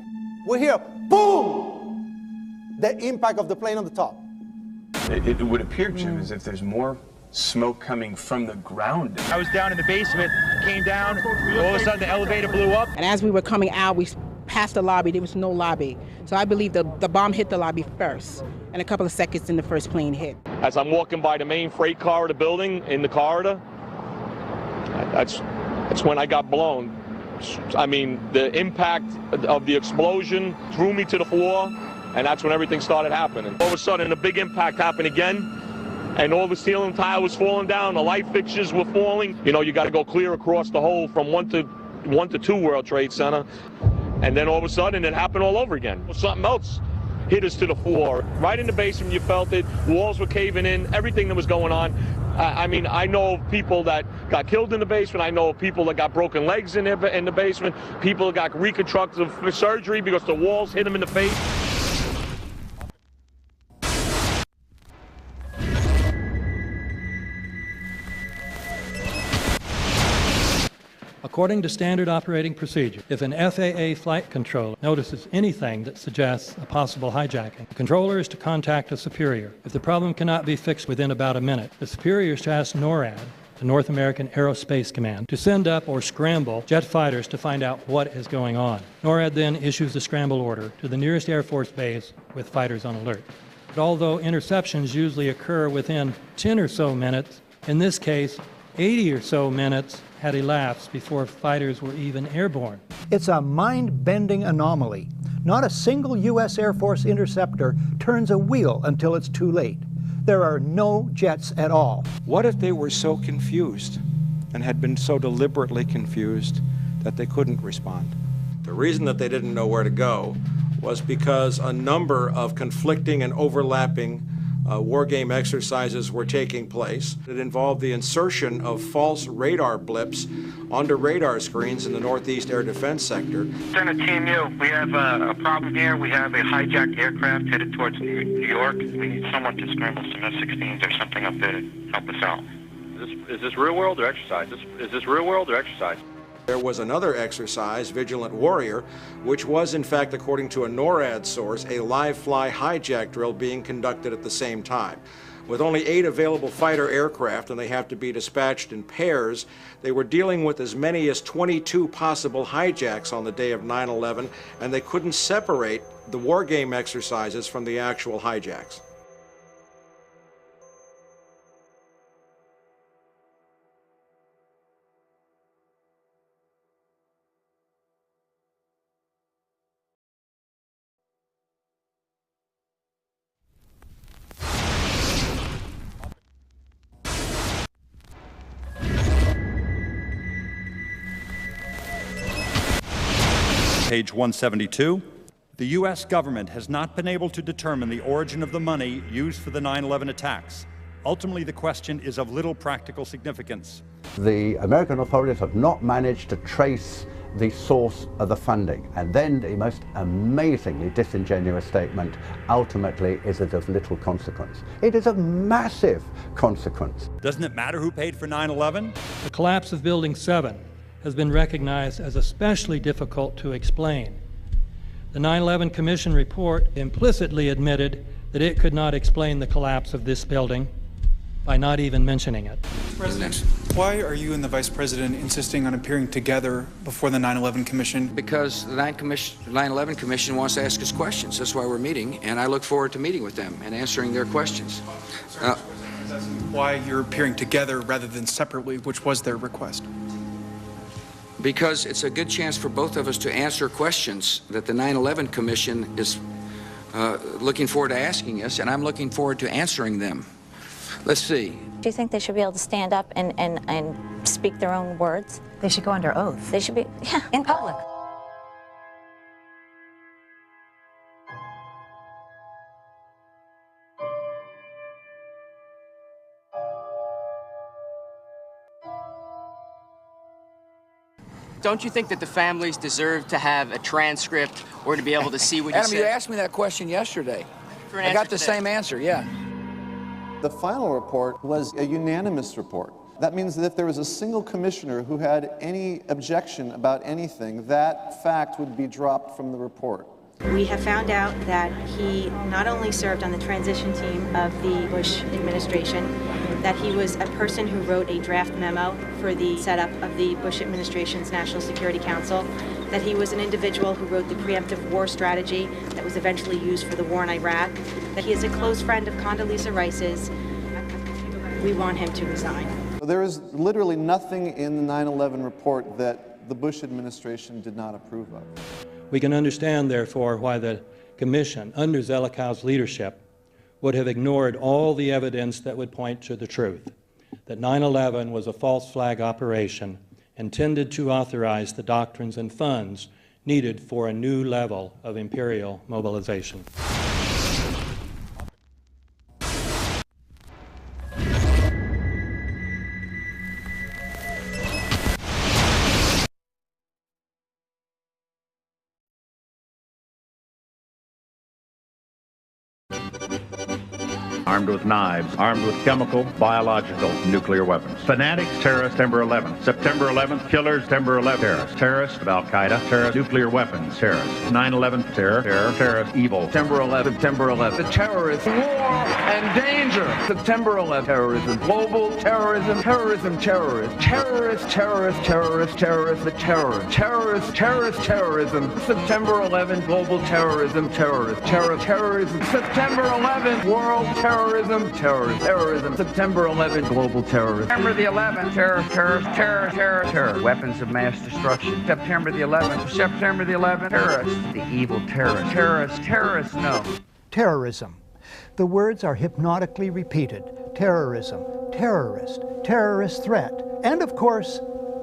we hear, boom! The impact of the plane on the top. It would appear, Jim, as if there's more smoke coming from the ground. I was down in the basement, came down, all of a sudden the elevator blew up. And as we were coming out, we passed the lobby, there was no lobby. So I believe the bomb hit the lobby first, and a couple of seconds then the first plane hit. As I'm walking by the main freight corridor building in the corridor, that's when I got blown. I mean, the impact of the explosion threw me to the floor, and that's when everything started happening. All of a sudden, a big impact happened again, and all the ceiling tile was falling down, the light fixtures were falling. You know, you got to go clear across the whole from 1 to 2 World Trade Center, and then all of a sudden it happened all over again. Something else hit us to the floor. Right in the basement, you felt it. Walls were caving in, everything that was going on. I mean, I know of people that got killed in the basement. I know of people that got broken legs in the basement. People that got reconstructive surgery because the walls hit them in the face. According to standard operating procedure, if an FAA flight controller notices anything that suggests a possible hijacking, the controller is to contact a superior. If the problem cannot be fixed within about a minute, the superior is to ask NORAD, the North American Aerospace Command, to send up or scramble jet fighters to find out what is going on. NORAD then issues the scramble order to the nearest Air Force base with fighters on alert. But although interceptions usually occur within 10 or so minutes, in this case, 80 or so minutes had elapsed before fighters were even airborne. It's a mind-bending anomaly. Not a single U.S. Air Force interceptor turns a wheel until it's too late. There are no jets at all. What if they were so confused and had been so deliberately confused that they couldn't respond? The reason that they didn't know where to go was because a number of conflicting and overlapping war game exercises were taking place. It involved the insertion of false radar blips onto radar screens in the Northeast Air Defense Sector. Center Team U, we have a problem here. We have a hijacked aircraft headed towards New York. We need someone to scramble some F-16s or something up there to help us out. Is this real world or exercise? Is this real world or exercise? There was another exercise, Vigilant Warrior, which was in fact, according to a NORAD source, a live-fly hijack drill being conducted at the same time. With only 8 available fighter aircraft, and they have to be dispatched in pairs, they were dealing with as many as 22 possible hijacks on the day of 9/11, and they couldn't separate the war game exercises from the actual hijacks. Page 172. The U.S. government has not been able to determine the origin of the money used for the 9/11 attacks. Ultimately, the question is of little practical significance. The American authorities have not managed to trace the source of the funding, and then the most amazingly disingenuous statement ultimately is it of little consequence. It is of massive consequence. Doesn't it matter who paid for 9/11? The collapse of Building 7 has been recognized as especially difficult to explain. The 9/11 Commission report implicitly admitted that it could not explain the collapse of this building by not even mentioning it. President, why are you and the Vice President insisting on appearing together before the 9/11 Commission? Because the 9/11 Commission wants to ask us questions. That's why we're meeting, and I look forward to meeting with them and answering their questions. Why you're appearing together rather than separately, which was their request? Because it's a good chance for both of us to answer questions that the 9/11 Commission is looking forward to asking us, and I'm looking forward to answering them. Let's see. Do you think they should be able to stand up and speak their own words? They should go under oath. They should be, yeah, in public. Don't you think that the families deserve to have a transcript or to be able to see what you Adam, said? you asked me that question yesterday. For an I answer got the today. same answer, yeah. The final report was a unanimous report. That means that if there was a single commissioner who had any objection about anything, that fact would be dropped from the report. We have found out that he not only served on the transition team of the Bush administration, that he was a person who wrote a draft memo for the setup of the Bush administration's National Security Council, that he was an individual who wrote the preemptive war strategy that was eventually used for the war in Iraq, that he is a close friend of Condoleezza Rice's. We want him to resign. There is literally nothing in the 9/11 report that the Bush administration did not approve of. We can understand, therefore, why the Commission, under Zelikow's leadership, would have ignored all the evidence that would point to the truth, that 9/11 was a false flag operation intended to authorize the doctrines and funds needed for a new level of imperial mobilization. Armed with knives, armed with chemical, biological, nuclear weapons. Fanatics, terrorists, September 11th. September 11th, killers, September 11th, terrorists. Terrorists, Al-Qaeda, terrorists, nuclear weapons, terrorists. 9/11, terror, terrorist, evil. September 11th, September 11th. The terrorists, war and danger. September 11th, terrorism, global terrorism, terrorism, terrorists, terrorists, terrorists, terrorists, terrorists, the terror, terrorists, terrorist, terrorism. September 11th, global terrorism, terrorists, terrorism. September 11th, world terrorism, terrorism. September 11th, global terrorism. September the 11th, terror. Weapons of mass destruction. September the 11th, terrorists. The evil terrorists, no. Terrorism. The words are hypnotically repeated. Terrorism, terrorist, terrorist threat, and of course,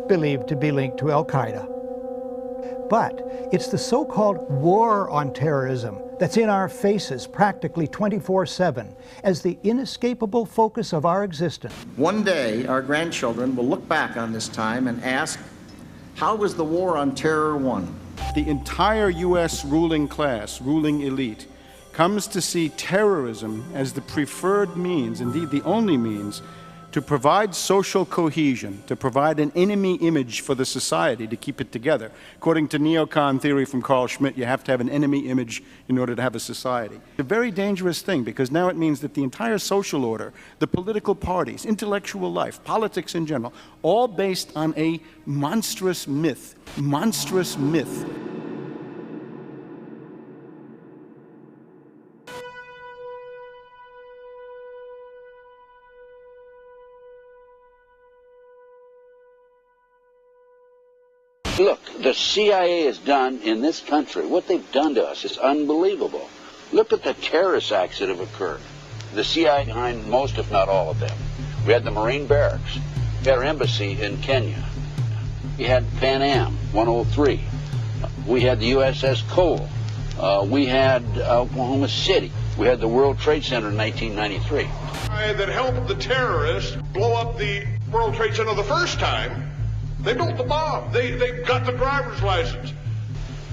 believed to be linked to Al-Qaeda. But it's the so-called war on terrorism that's in our faces practically 24/7 as the inescapable focus of our existence. One day, our grandchildren will look back on this time and ask, how was the war on terror won? The entire U.S. ruling class, ruling elite, comes to see terrorism as the preferred means, indeed the only means, to provide social cohesion, to provide an enemy image for the society to keep it together. According to neocon theory from Carl Schmitt, you have to have an enemy image in order to have a society. It's a very dangerous thing because now it means that the entire social order, the political parties, intellectual life, politics in general, all based on a monstrous myth. Monstrous myth. Look, the CIA has done in this country, what they've done to us is unbelievable. Look at the terrorist acts that have occurred. The CIA behind most, if not all of them. We had the Marine barracks. We had our embassy in Kenya. We had Pan Am 103. We had the USS Cole. We had Oklahoma City. We had the World Trade Center in 1993. That helped the terrorists blow up the World Trade Center the first time. They built the bomb. They got the driver's license.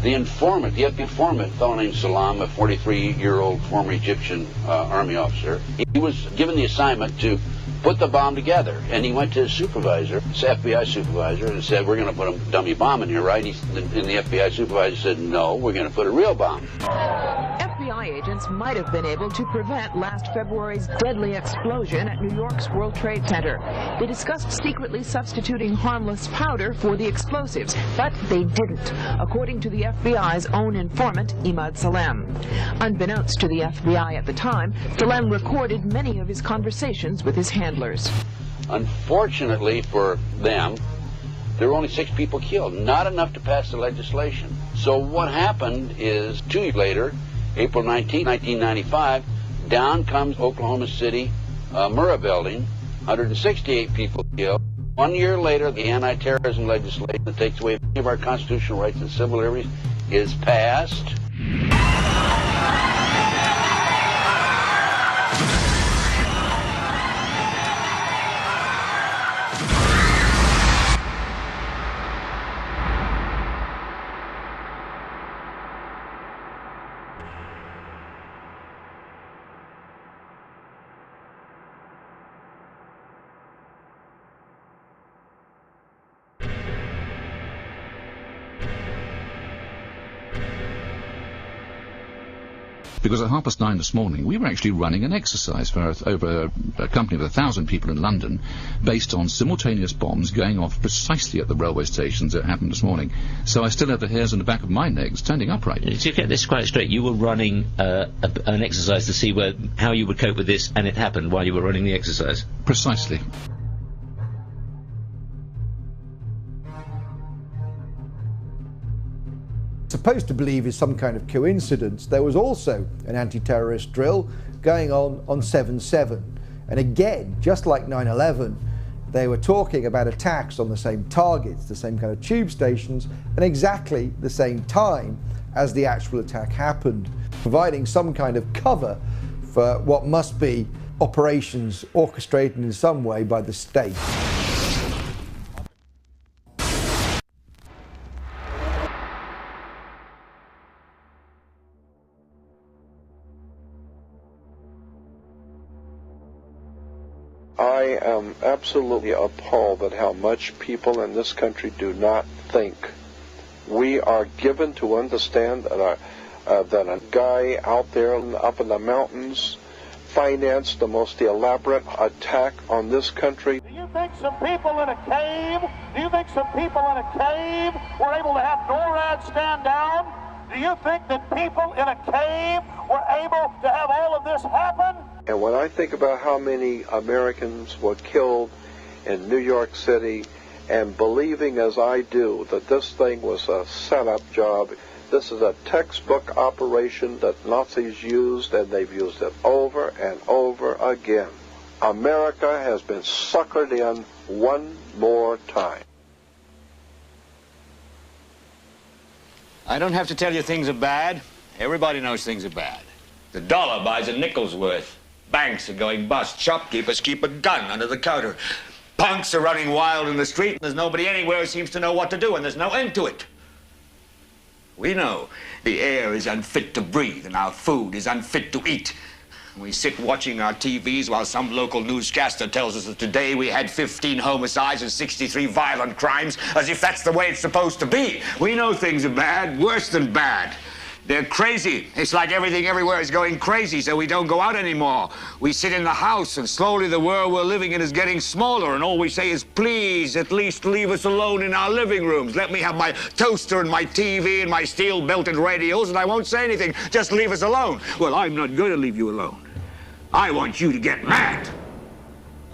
The informant, the FBI informant, a fellow named Salam, a 43-year-old former Egyptian army officer, he was given the assignment to put the bomb together. And he went to his supervisor, his FBI supervisor, and said, we're going to put a dummy bomb in here, right? And the FBI supervisor said, no, we're going to put a real bomb. FBI agents might have been able to prevent last February's deadly explosion at New York's World Trade Center. They discussed secretly substituting harmless powder for the explosives, but they didn't, according to the FBI's own informant, Imad Salem. Unbeknownst to the FBI at the time, Salem recorded many of his conversations with his handlers. Unfortunately for them, there were only 6 people killed, not enough to pass the legislation. So what happened is 2 years later, April 19, 1995, down comes Oklahoma City Murrah building, 168 people killed. 1 year later, the anti-terrorism legislation that takes away many of our constitutional rights and civil liberties is passed. because at 9:30 this morning we were actually running an exercise for over a company of 1,000 people in London based on simultaneous bombs going off precisely at the railway stations that happened this morning. So I still have the hairs on the back of my neck standing upright. To get this quite straight, you were running an exercise to see how you would cope with this, and it happened while you were running the exercise? Precisely. Supposed to believe is some kind of coincidence, there was also an anti-terrorist drill going on 7/7. And again, just like 9/11, they were talking about attacks on the same targets, the same kind of tube stations, and exactly the same time as the actual attack happened, providing some kind of cover for what must be operations orchestrated in some way by the state. I am absolutely appalled at how much people in this country do not think. We are given to understand that a guy out there up in the mountains financed the most elaborate attack on this country. Do you think some people in a cave, were able to have NORAD stand down? Do you think that people in a cave were able to have all of this happen? And when I think about how many Americans were killed in New York City, and believing as I do that this thing was a setup job, this is a textbook operation that Nazis used, and they've used it over and over again. America has been suckered in one more time. I don't have to tell you things are bad. Everybody knows things are bad. The dollar buys a nickel's worth. Banks are going bust. Shopkeepers keep a gun under the counter. Punks are running wild in the street, and there's nobody anywhere who seems to know what to do, and there's no end to it. We know the air is unfit to breathe, and our food is unfit to eat. We sit watching our TVs while some local newscaster tells us that today we had 15 homicides and 63 violent crimes, as if that's the way it's supposed to be. We know things are bad, worse than bad. They're crazy. It's like everything everywhere is going crazy, so we don't go out anymore. We sit in the house, and slowly the world we're living in is getting smaller, and all we say is, please, at least leave us alone in our living rooms. Let me have my toaster and my TV and my steel-belted radios, and I won't say anything. Just leave us alone. Well, I'm not going to leave you alone. I want you to get mad.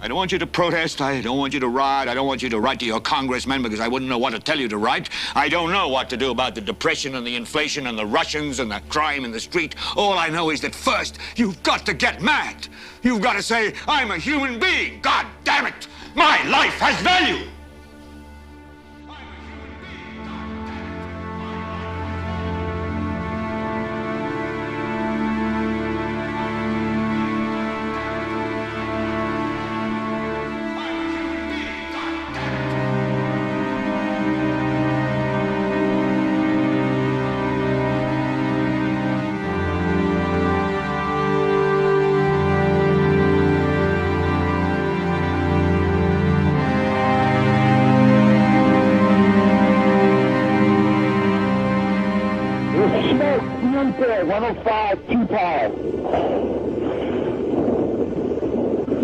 I don't want you to protest. I don't want you to riot. I don't want you to write to your congressmen because I wouldn't know what to tell you to write. I don't know what to do about the depression and the inflation and the Russians and the crime in the street. All I know is that first, you've got to get mad. You've got to say, I'm a human being. God damn it. My life has value. There, 105, 2 power.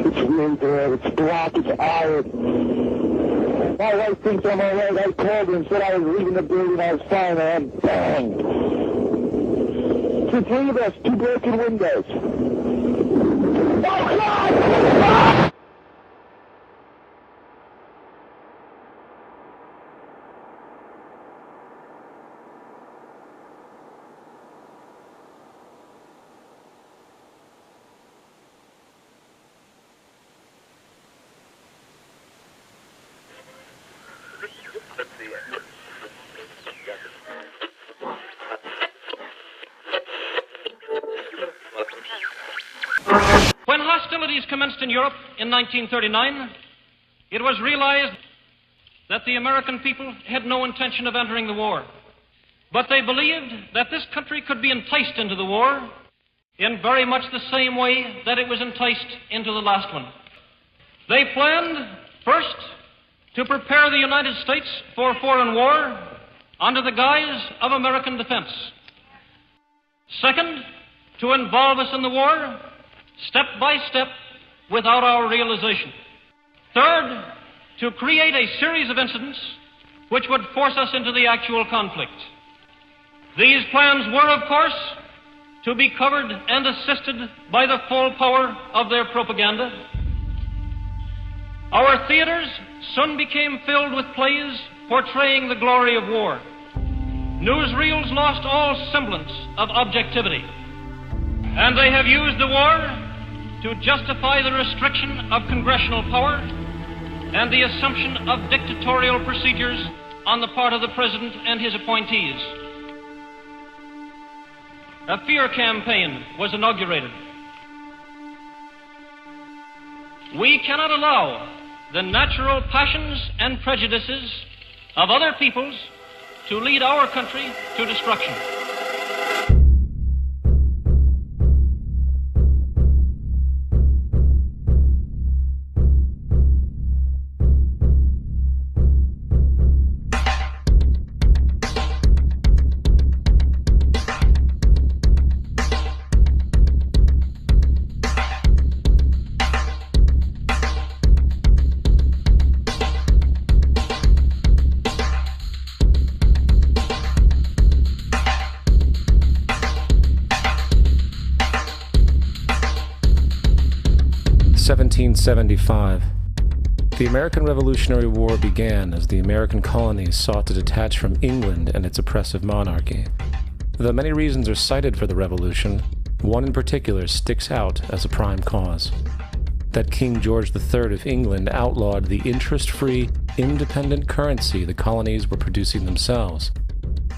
It's really there, it's black, it's iron. My wife thinks I'm alright. I called her and said I was leaving the building, I was fine, and bang. It's the 3 of us, 2 broken windows. Oh, God! When hostilities commenced in Europe in 1939, it was realized that the American people had no intention of entering the war. But they believed that this country could be enticed into the war in very much the same way that it was enticed into the last one. They planned, first, to prepare the United States for foreign war under the guise of American defense. Second, to involve us in the war, step by step, without our realization. Third, to create a series of incidents which would force us into the actual conflict. These plans were, of course, to be covered and assisted by the full power of their propaganda. Our theaters soon became filled with plays portraying the glory of war. Newsreels lost all semblance of objectivity, and they have used the war to justify the restriction of congressional power and the assumption of dictatorial procedures on the part of the President and his appointees. A fear campaign was inaugurated. We cannot allow the natural passions and prejudices of other peoples to lead our country to destruction. (1775). The American Revolutionary War began as the American colonies sought to detach from England and its oppressive monarchy. Though many reasons are cited for the revolution, one in particular sticks out as a prime cause: that King George III of England outlawed the interest-free, independent currency the colonies were producing themselves,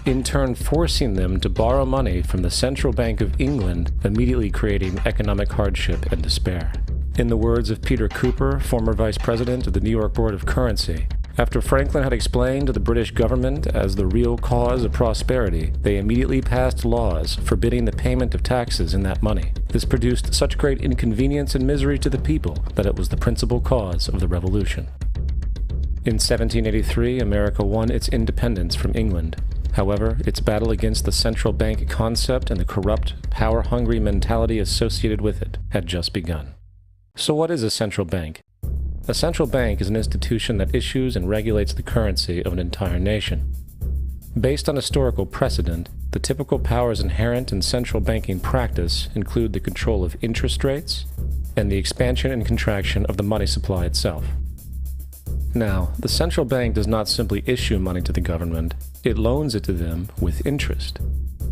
in turn forcing them to borrow money from the Central Bank of England, immediately creating economic hardship and despair. In the words of Peter Cooper, former vice president of the New York Board of Currency, after Franklin had explained to the British government as the real cause of prosperity, they immediately passed laws forbidding the payment of taxes in that money. This produced such great inconvenience and misery to the people that it was the principal cause of the Revolution. In 1783, America won its independence from England. However, its battle against the central bank concept and the corrupt, power-hungry mentality associated with it had just begun. So what is a central bank? A central bank is an institution that issues and regulates the currency of an entire nation. Based on historical precedent, the typical powers inherent in central banking practice include the control of interest rates and the expansion and contraction of the money supply itself. Now, the central bank does not simply issue money to the government, it loans it to them with interest.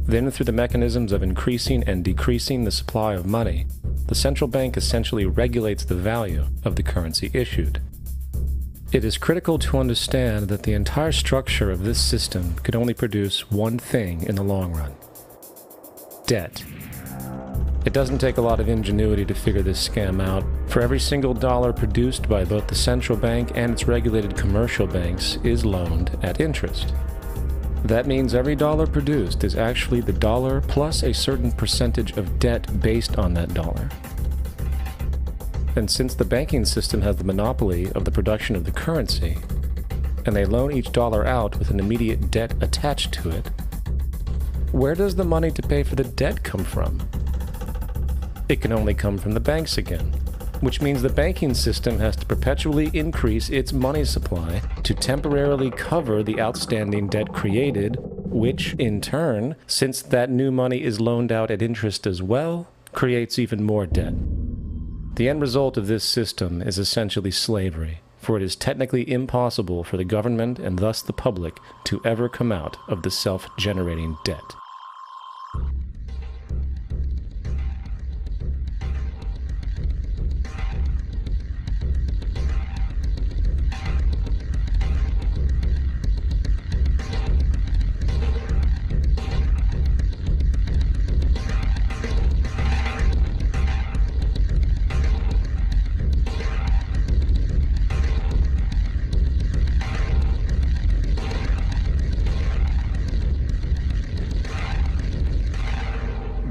Then, through the mechanisms of increasing and decreasing the supply of money, the central bank essentially regulates the value of the currency issued. It is critical to understand that the entire structure of this system could only produce one thing in the long run: debt. It doesn't take a lot of ingenuity to figure this scam out. For every single dollar produced by both the central bank and its regulated commercial banks is loaned at interest. That means every dollar produced is actually the dollar plus a certain percentage of debt based on that dollar. And since the banking system has the monopoly of the production of the currency, and they loan each dollar out with an immediate debt attached to it, where does the money to pay for the debt come from? It can only come from the banks again, which means the banking system has to perpetually increase its money supply to temporarily cover the outstanding debt created, which, in turn, since that new money is loaned out at interest as well, creates even more debt. The end result of this system is essentially slavery, for it is technically impossible for the government and thus the public to ever come out of the self-generating debt.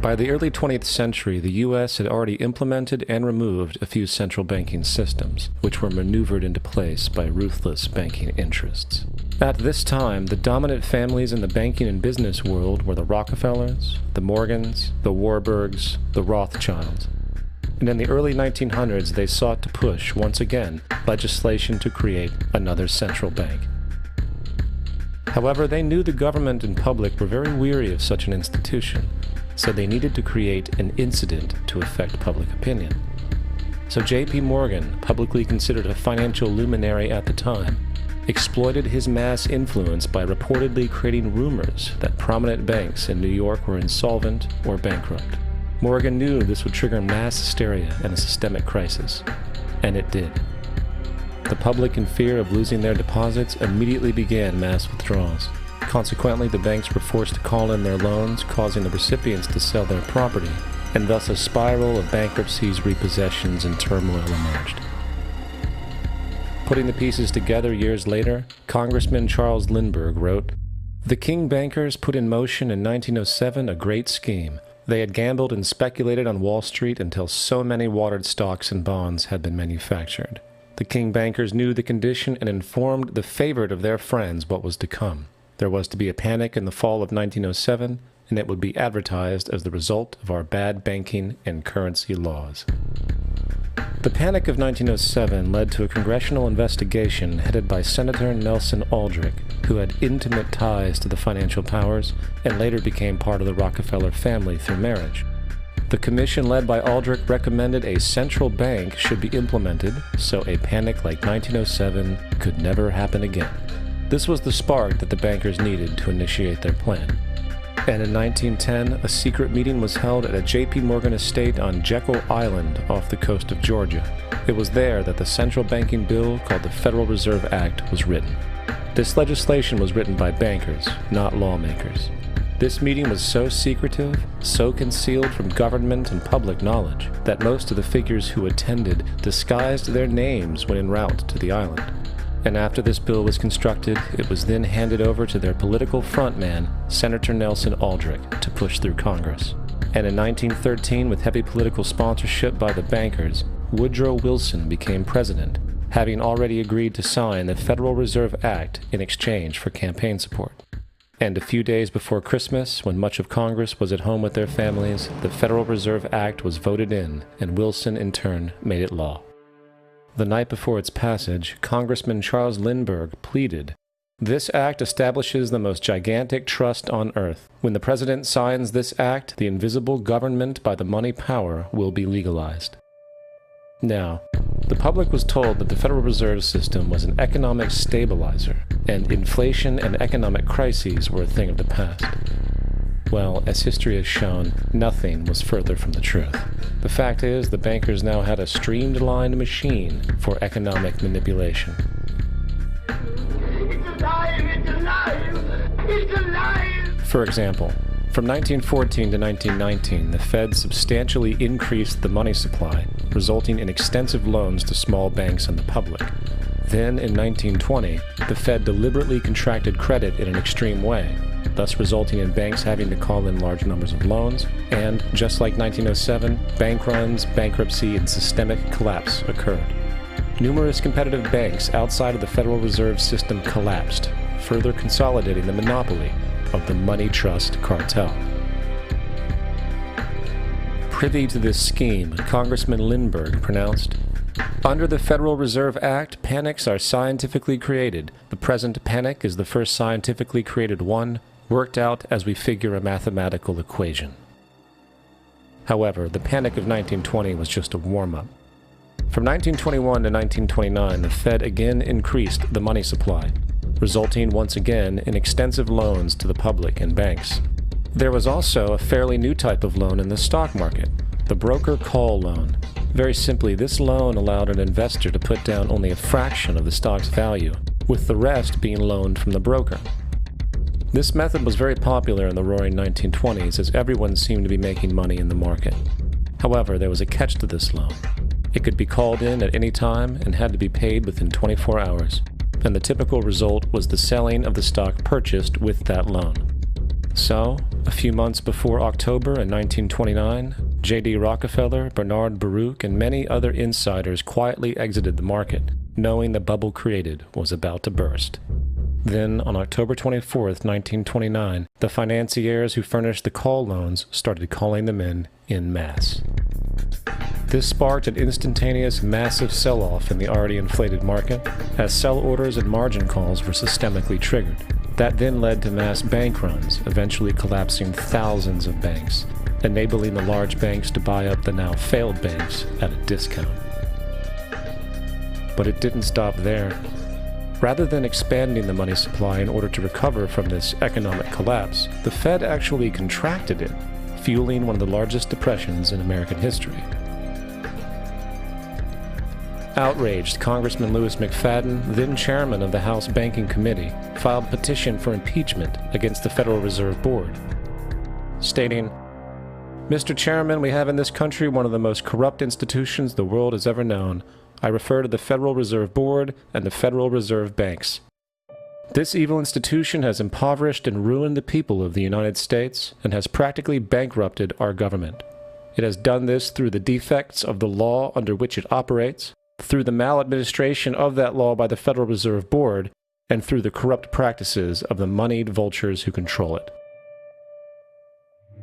By the early 20th century, the U.S. had already implemented and removed a few central banking systems, which were maneuvered into place by ruthless banking interests. At this time, the dominant families in the banking and business world were the Rockefellers, the Morgans, the Warburgs, the Rothschilds. And in the early 1900s, they sought to push, once again, legislation to create another central bank. However, they knew the government and public were very weary of such an institution, so they needed to create an incident to affect public opinion. So J.P. Morgan, publicly considered a financial luminary at the time, exploited his mass influence by reportedly creating rumors that prominent banks in New York were insolvent or bankrupt. Morgan knew this would trigger mass hysteria and a systemic crisis, and it did. The public, in fear of losing their deposits, immediately began mass withdrawals. Consequently, the banks were forced to call in their loans, causing the recipients to sell their property, and thus a spiral of bankruptcies, repossessions, and turmoil emerged. Putting the pieces together years later, Congressman Charles Lindbergh wrote, "The King bankers put in motion in 1907 a great scheme. They had gambled and speculated on Wall Street until so many watered stocks and bonds had been manufactured. The King bankers knew the condition and informed the favorite of their friends what was to come. There was to be a panic in the fall of 1907, and it would be advertised as the result of our bad banking and currency laws." The Panic of 1907 led to a congressional investigation headed by Senator Nelson Aldrich, who had intimate ties to the financial powers and later became part of the Rockefeller family through marriage. The commission led by Aldrich recommended a central bank should be implemented so a panic like 1907 could never happen again. This was the spark that the bankers needed to initiate their plan. And in 1910, a secret meeting was held at a J.P. Morgan estate on Jekyll Island off the coast of Georgia. It was there that the central banking bill called the Federal Reserve Act was written. This legislation was written by bankers, not lawmakers. This meeting was so secretive, so concealed from government and public knowledge, that most of the figures who attended disguised their names when en route to the island. And after this bill was constructed, it was then handed over to their political frontman, Senator Nelson Aldrich, to push through Congress. And in 1913, with heavy political sponsorship by the bankers, Woodrow Wilson became president, having already agreed to sign the Federal Reserve Act in exchange for campaign support. And a few days before Christmas, when much of Congress was at home with their families, the Federal Reserve Act was voted in, and Wilson in turn made it law. The night before its passage, Congressman Charles Lindbergh pleaded, "This act establishes the most gigantic trust on earth. When the President signs this act, the invisible government by the money power will be legalized." Now, the public was told that the Federal Reserve System was an economic stabilizer, and inflation and economic crises were a thing of the past. Well, as history has shown, nothing was further from the truth. The fact is, the bankers now had a streamlined machine for economic manipulation. It's alive! It's alive! It's alive! For example, from 1914 to 1919, the Fed substantially increased the money supply, resulting in extensive loans to small banks and the public. Then, in 1920, the Fed deliberately contracted credit in an extreme way, thus resulting in banks having to call in large numbers of loans, and, just like 1907, bank runs, bankruptcy, and systemic collapse occurred. Numerous competitive banks outside of the Federal Reserve System collapsed, further consolidating the monopoly of the money trust cartel. Privy to this scheme, Congressman Lindbergh pronounced, "Under the Federal Reserve Act, panics are scientifically created. The present panic is the first scientifically created one, worked out as we figure a mathematical equation." However, the Panic of 1920 was just a warm-up. From 1921 to 1929, the Fed again increased the money supply, resulting once again in extensive loans to the public and banks. There was also a fairly new type of loan in the stock market, the broker call loan. Very simply, this loan allowed an investor to put down only a fraction of the stock's value, with the rest being loaned from the broker. This method was very popular in the roaring 1920s, as everyone seemed to be making money in the market. However, there was a catch to this loan. It could be called in at any time and had to be paid within 24 hours, and the typical result was the selling of the stock purchased with that loan. So, a few months before October in 1929, J.D. Rockefeller, Bernard Baruch, and many other insiders quietly exited the market, knowing the bubble created was about to burst. Then, on October 24, 1929, the financiers who furnished the call loans started calling them in masse. This sparked an instantaneous, massive sell-off in the already inflated market, as sell orders and margin calls were systemically triggered. That then led to mass bank runs, eventually collapsing thousands of banks, enabling the large banks to buy up the now failed banks at a discount. But it didn't stop there. Rather than expanding the money supply in order to recover from this economic collapse, the Fed actually contracted it, fueling one of the largest depressions in American history. Outraged, Congressman Louis McFadden, then chairman of the House Banking Committee, filed a petition for impeachment against the Federal Reserve Board, stating, "Mr. Chairman, we have in this country one of the most corrupt institutions the world has ever known. I refer to the Federal Reserve Board and the Federal Reserve Banks. This evil institution has impoverished and ruined the people of the United States and has practically bankrupted our government. It has done this through the defects of the law under which it operates, through the maladministration of that law by the Federal Reserve Board, and through the corrupt practices of the moneyed vultures who control it."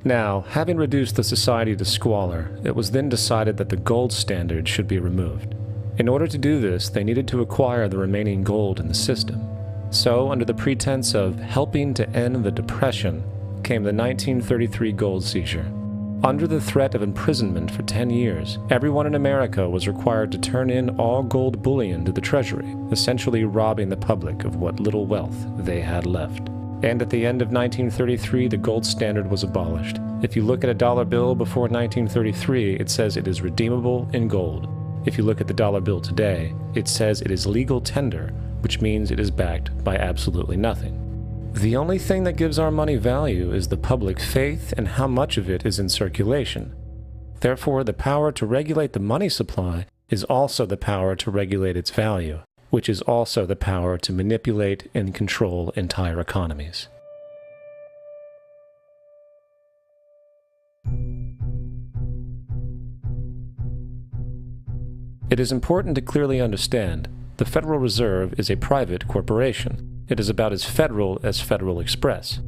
Now, having reduced the society to squalor, it was then decided that the gold standard should be removed. In order to do this, they needed to acquire the remaining gold in the system. So, under the pretense of helping to end the Depression, came the 1933 gold seizure. Under the threat of imprisonment for 10 years, everyone in America was required to turn in all gold bullion to the Treasury, essentially robbing the public of what little wealth they had left. And at the end of 1933, the gold standard was abolished. If you look at a dollar bill before 1933, it says it is redeemable in gold. If you look at the dollar bill today, it says it is legal tender, which means it is backed by absolutely nothing. The only thing that gives our money value is the public faith and how much of it is in circulation. Therefore, the power to regulate the money supply is also the power to regulate its value, which is also the power to manipulate and control entire economies. It is important to clearly understand the Federal Reserve is a private corporation. It is about as Federal Express.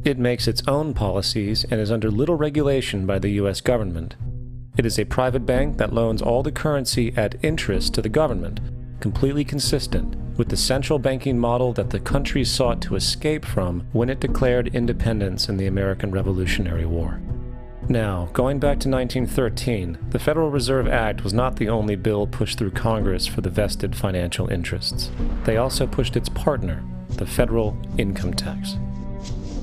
It makes its own policies and is under little regulation by the U.S. government. It is a private bank that loans all the currency at interest to the government, completely consistent with the central banking model that the country sought to escape from when it declared independence in the American Revolutionary War. Now, going back to 1913, the Federal Reserve Act was not the only bill pushed through Congress for the vested financial interests. They also pushed its partner, the federal income tax.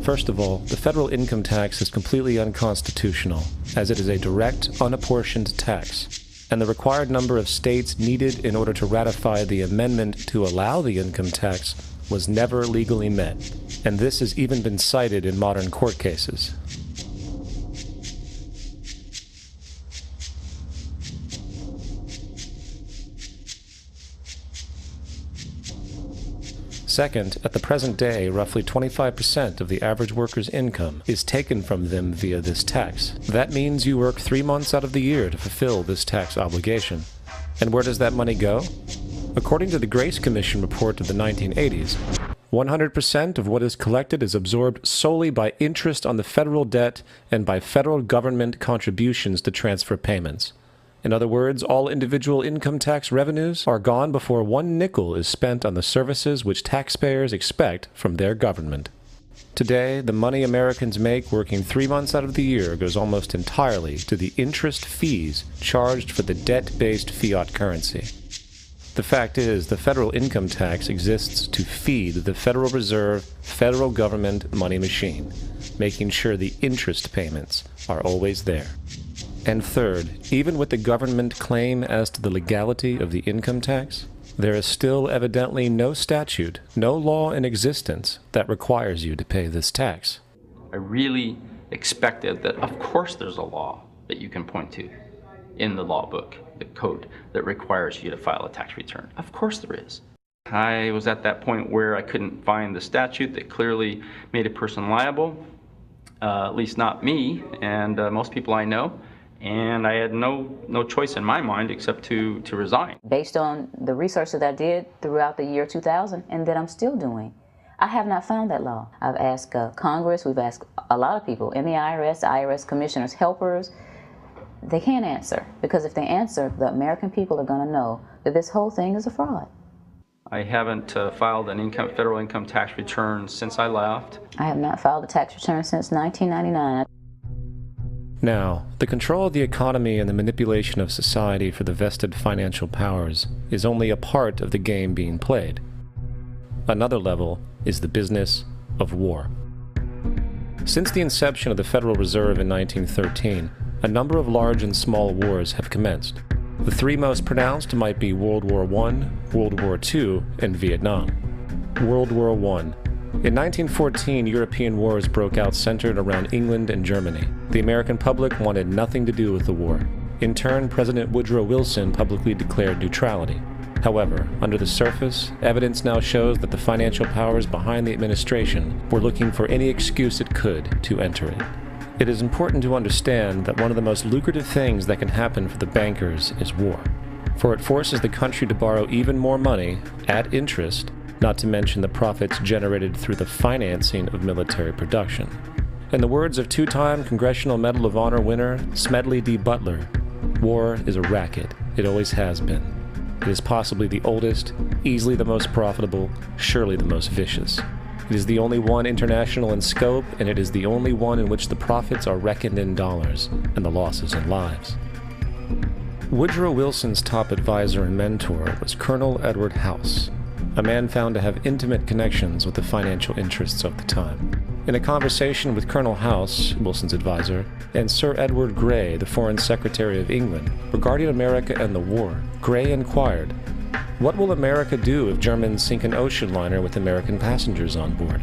First of all, the federal income tax is completely unconstitutional, as it is a direct, unapportioned tax, and the required number of states needed in order to ratify the amendment to allow the income tax was never legally met, and this has even been cited in modern court cases. Second, at the present day, roughly 25% of the average worker's income is taken from them via this tax. That means you work 3 months out of the year to fulfill this tax obligation. And where does that money go? According to the Grace Commission report of the 1980s, 100% of what is collected is absorbed solely by interest on the federal debt and by federal government contributions to transfer payments. In other words, all individual income tax revenues are gone before 1 nickel is spent on the services which taxpayers expect from their government. Today, the money Americans make working 3 months out of the year goes almost entirely to the interest fees charged for the debt-based fiat currency. The fact is, the federal income tax exists to feed the Federal Reserve, federal government money machine, making sure the interest payments are always there. And third, even with the government claim as to the legality of the income tax, there is still evidently no statute, no law in existence that requires you to pay this tax. I really expected that, of course, there's a law that you can point to in the law book, the code that requires you to file a tax return. Of course there is. I was at that point where I couldn't find the statute that clearly made a person liable, at least not me and most people I know. And I had no choice in my mind except to resign. Based on the research that I did throughout the year 2000 and that I'm still doing, I have not found that law. I've asked Congress, we've asked a lot of people in the IRS commissioners, helpers. They can't answer, because if they answer, the American people are going to know that this whole thing is a fraud. I haven't filed an federal income tax return since I left. I have not filed a tax return since 1999. Now, the control of the economy and the manipulation of society for the vested financial powers is only a part of the game being played. Another level is the business of war. Since the inception of the Federal Reserve in 1913, a number of large and small wars have commenced. The three most pronounced might be World War I, World War II, and Vietnam. World War I. In 1914, European wars broke out centered around England and Germany. The American public wanted nothing to do with the war. In turn, President Woodrow Wilson publicly declared neutrality. However, under the surface, evidence now shows that the financial powers behind the administration were looking for any excuse it could to enter it. It is important to understand that one of the most lucrative things that can happen for the bankers is war, for it forces the country to borrow even more money at interest, not to mention the profits generated through the financing of military production. In the words of two-time Congressional Medal of Honor winner Smedley D. Butler, war is a racket. It always has been. It is possibly the oldest, easily the most profitable, surely the most vicious. It is the only one international in scope, and it is the only one in which the profits are reckoned in dollars and the losses in lives. Woodrow Wilson's top advisor and mentor was Colonel Edward House, a man found to have intimate connections with the financial interests of the time. In a conversation with Colonel House, Wilson's advisor, and Sir Edward Grey, the Foreign Secretary of England, regarding America and the war, Grey inquired, "What will America do if Germans sink an ocean liner with American passengers on board?"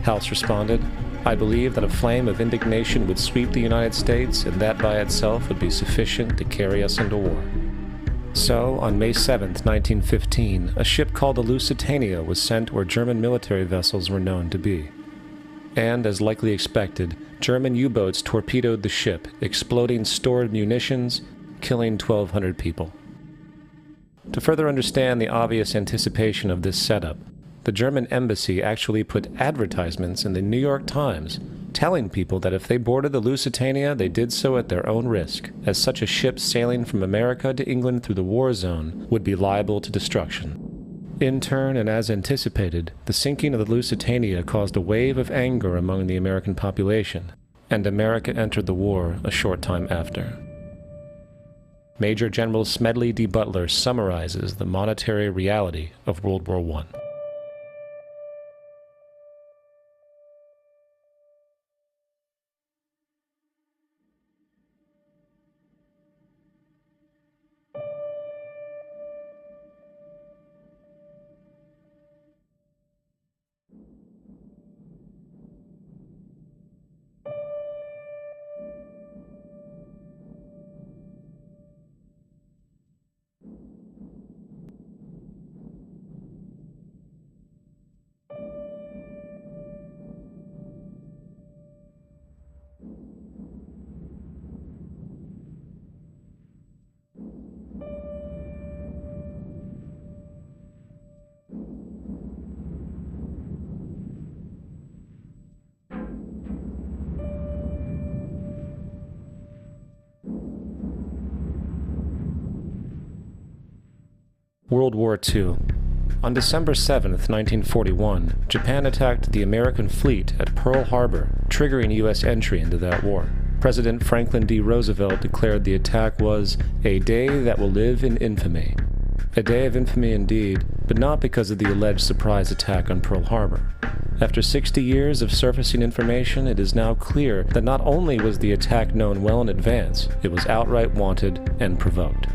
House responded, "I believe that a flame of indignation would sweep the United States, and that by itself would be sufficient to carry us into war." So, on May 7, 1915, a ship called the Lusitania was sent where German military vessels were known to be. And, as likely expected, German U-boats torpedoed the ship, exploding stored munitions, killing 1,200 people. To further understand the obvious anticipation of this setup, the German embassy actually put advertisements in the New York Times telling people that if they boarded the Lusitania, they did so at their own risk, as such a ship sailing from America to England through the war zone would be liable to destruction. In turn, and as anticipated, the sinking of the Lusitania caused a wave of anger among the American population, and America entered the war a short time after. Major General Smedley D. Butler summarizes the monetary reality of World War I. World War II. On December 7, 1941, Japan attacked the American fleet at Pearl Harbor, triggering U.S. entry into that war. President Franklin D. Roosevelt declared the attack was a day that will live in infamy. A day of infamy indeed, but not because of the alleged surprise attack on Pearl Harbor. After 60 years of surfacing information, it is now clear that not only was the attack known well in advance, it was outright wanted and provoked.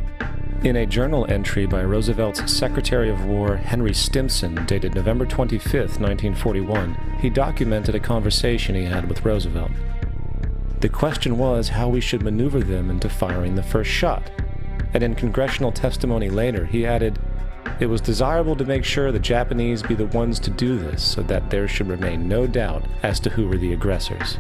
In a journal entry by Roosevelt's Secretary of War Henry Stimson dated November 25, 1941, he documented a conversation he had with Roosevelt. The question was how we should maneuver them into firing the first shot. And in congressional testimony later, he added, "It was desirable to make sure the Japanese be the ones to do this so that there should remain no doubt as to who were the aggressors."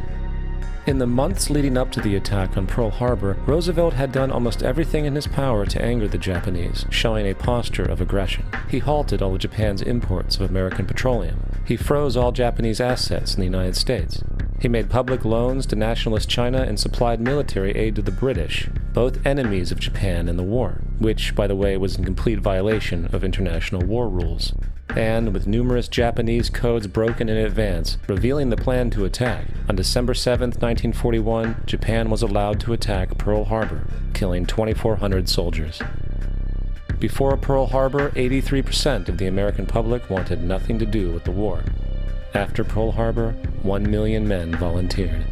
In the months leading up to the attack on Pearl Harbor, Roosevelt had done almost everything in his power to anger the Japanese, showing a posture of aggression. He halted all of Japan's imports of American petroleum, He froze all Japanese assets in the United States. He made public loans to nationalist China and supplied military aid to the British, both enemies of Japan in the war, which, by the way, was in complete violation of international war rules. And, with numerous Japanese codes broken in advance, revealing the plan to attack, on December 7, 1941, Japan was allowed to attack Pearl Harbor, killing 2,400 soldiers. Before Pearl Harbor, 83% of the American public wanted nothing to do with the war. After Pearl Harbor, 1 million men volunteered.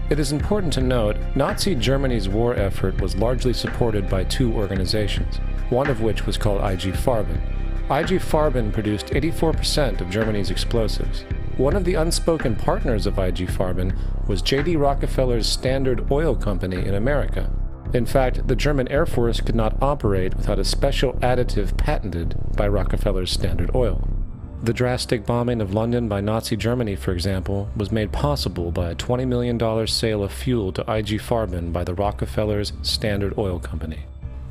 It is important to note, Nazi Germany's war effort was largely supported by two organizations, one of which was called IG Farben. IG Farben produced 84% of Germany's explosives. One of the unspoken partners of IG Farben was J.D. Rockefeller's Standard Oil Company in America. In fact, the German Air Force could not operate without a special additive patented by Rockefeller's Standard Oil. The drastic bombing of London by Nazi Germany, for example, was made possible by a $20 million sale of fuel to IG Farben by the Rockefeller's Standard Oil Company.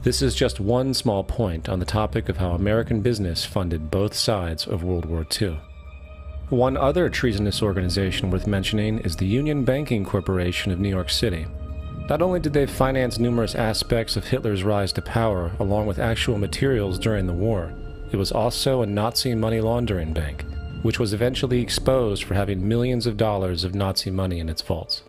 This is just one small point on the topic of how American business funded both sides of World War II. One other treasonous organization worth mentioning is the Union Banking Corporation of New York City. Not only did they finance numerous aspects of Hitler's rise to power, along with actual materials during the war, it was also a Nazi money laundering bank, which was eventually exposed for having millions of dollars of Nazi money in its vaults.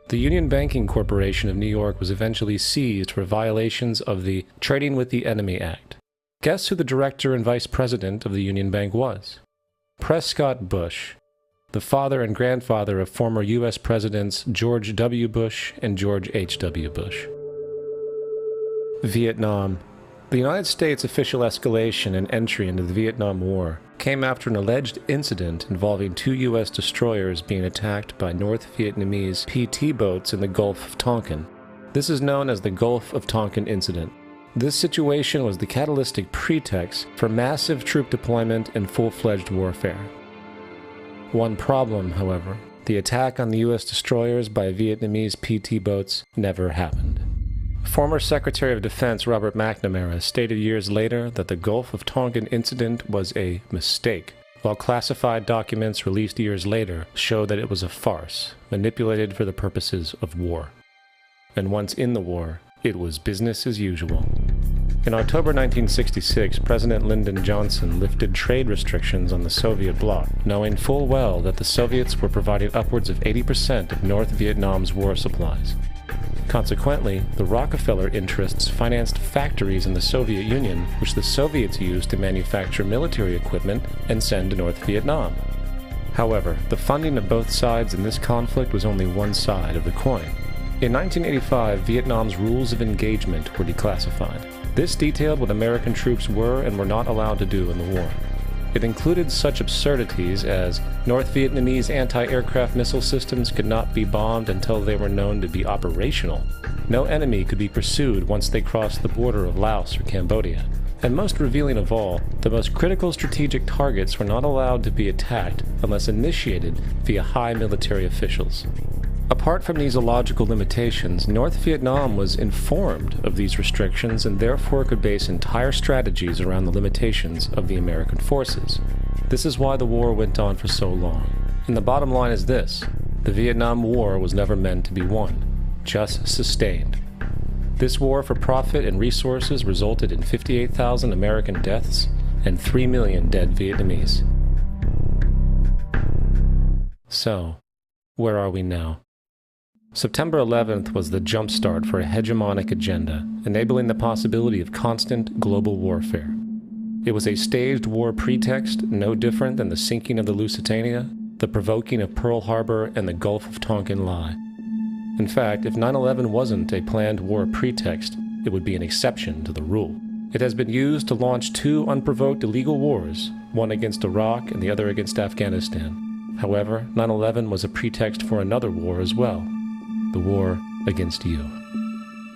The Union Banking Corporation of New York was eventually seized for violations of the Trading with the Enemy Act. Guess who the director and vice president of the Union Bank was? Prescott Bush, the father and grandfather of former U.S. Presidents George W. Bush and George H.W. Bush. Vietnam. The United States' official escalation and entry into the Vietnam War came after an alleged incident involving two U.S. destroyers being attacked by North Vietnamese PT boats in the Gulf of Tonkin. This is known as the Gulf of Tonkin Incident. This situation was the catalytic pretext for massive troop deployment and full-fledged warfare. One problem, however, the attack on the U.S. destroyers by Vietnamese PT boats never happened. Former Secretary of Defense Robert McNamara stated years later that the Gulf of Tonkin incident was a mistake, while classified documents released years later show that it was a farce, manipulated for the purposes of war. And once in the war, it was business as usual. In October 1966, President Lyndon Johnson lifted trade restrictions on the Soviet bloc, knowing full well that the Soviets were providing upwards of 80% of North Vietnam's war supplies. Consequently, the Rockefeller interests financed factories in the Soviet Union, which the Soviets used to manufacture military equipment and send to North Vietnam. However, the funding of both sides in this conflict was only one side of the coin. In 1985, Vietnam's rules of engagement were declassified. This detailed what American troops were and were not allowed to do in the war. It included such absurdities as North Vietnamese anti-aircraft missile systems could not be bombed until they were known to be operational. No enemy could be pursued once they crossed the border of Laos or Cambodia. And most revealing of all, the most critical strategic targets were not allowed to be attacked unless initiated via high military officials. Apart from these illogical limitations, North Vietnam was informed of these restrictions and therefore could base entire strategies around the limitations of the American forces. This is why the war went on for so long. And the bottom line is this: the Vietnam War was never meant to be won, just sustained. This war for profit and resources resulted in 58,000 American deaths and 3 million dead Vietnamese. So, where are we now? September 11th was the jumpstart for a hegemonic agenda, enabling the possibility of constant global warfare. It was a staged war pretext, no different than the sinking of the Lusitania, the provoking of Pearl Harbor, and the Gulf of Tonkin lie. In fact, if 9/11 wasn't a planned war pretext, it would be an exception to the rule. It has been used to launch two unprovoked illegal wars, one against Iraq and the other against Afghanistan. However, 9/11 was a pretext for another war as well. The war against you.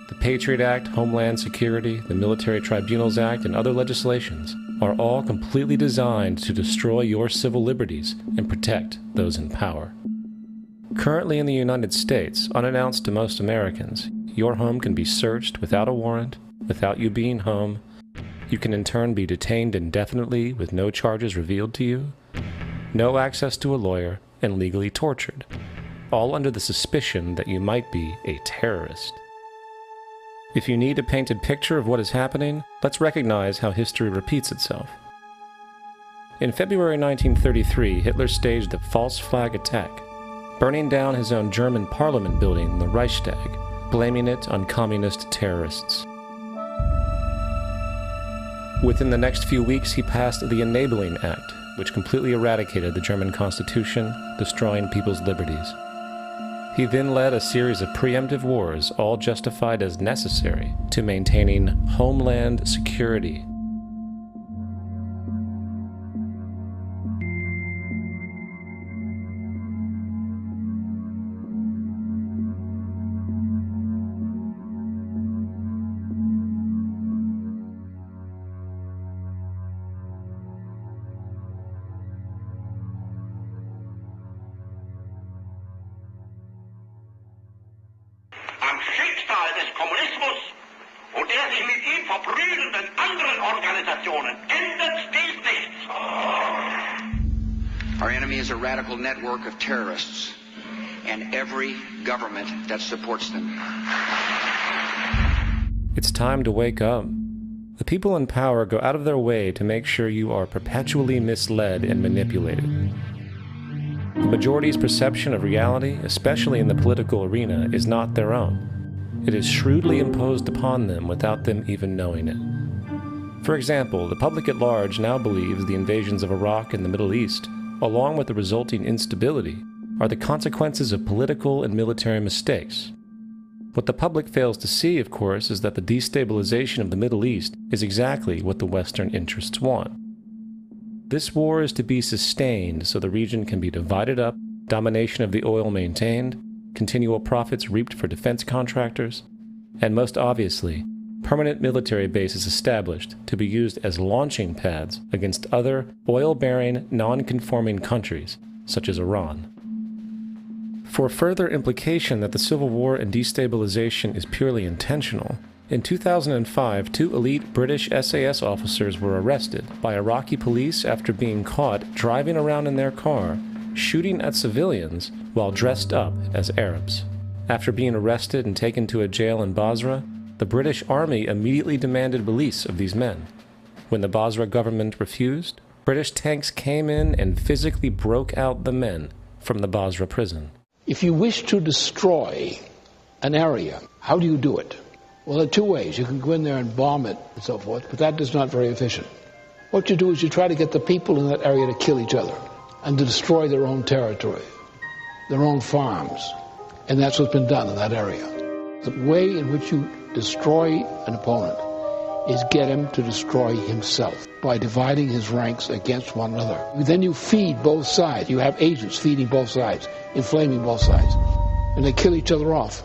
The Patriot Act, Homeland Security, the Military Tribunals Act, and other legislations are all completely designed to destroy your civil liberties and protect those in power. Currently in the United States, unannounced to most Americans, your home can be searched without a warrant, without you being home, You can in turn be detained indefinitely with no charges revealed to you, no access to a lawyer, and legally tortured, all under the suspicion that you might be a terrorist. If you need a painted picture of what is happening, let's recognize how history repeats itself. In February 1933, Hitler staged the false flag attack, burning down his own German parliament building, the Reichstag, blaming it on communist terrorists. Within the next few weeks, he passed the Enabling Act, which completely eradicated the German Constitution, destroying people's liberties. He then led a series of preemptive wars, all justified as necessary to maintaining homeland security. Am Schicksal des Kommunismus und der sich mit ihm verprügelnden anderen Organisationen ändert dies nichts. Our enemy is a radical network of terrorists and every government that supports them. It's time to wake up. The people in power go out of their way to make sure you are perpetually misled and manipulated. The majority's perception of reality, especially in the political arena, is not their own. It is shrewdly imposed upon them without them even knowing it. For example, the public at large now believes the invasions of Iraq and the Middle East, along with the resulting instability, are the consequences of political and military mistakes. What the public fails to see, of course, is that the destabilization of the Middle East is exactly what the Western interests want. This war is to be sustained so the region can be divided up, domination of the oil maintained, continual profits reaped for defense contractors, and most obviously, permanent military bases established to be used as launching pads against other oil-bearing, non-conforming countries, such as Iran. For further implication that the civil war and destabilization is purely intentional, in 2005, 2 elite British SAS officers were arrested by Iraqi police after being caught driving around in their car, shooting at civilians while dressed up as Arabs. After being arrested and taken to a jail in Basra, the British Army immediately demanded release of these men. When the Basra government refused, British tanks came in and physically broke out the men from the Basra prison. If you wish to destroy an area, how do you do it? Well, there are 2 ways. You can go in there and bomb it and so forth, but that is not very efficient. What you do is you try to get the people in that area to kill each other and to destroy their own territory, their own farms. And that's what's been done in that area. The way in which you destroy an opponent is get him to destroy himself by dividing his ranks against one another. Then you feed both sides. You have agents feeding both sides, inflaming both sides, and they kill each other off.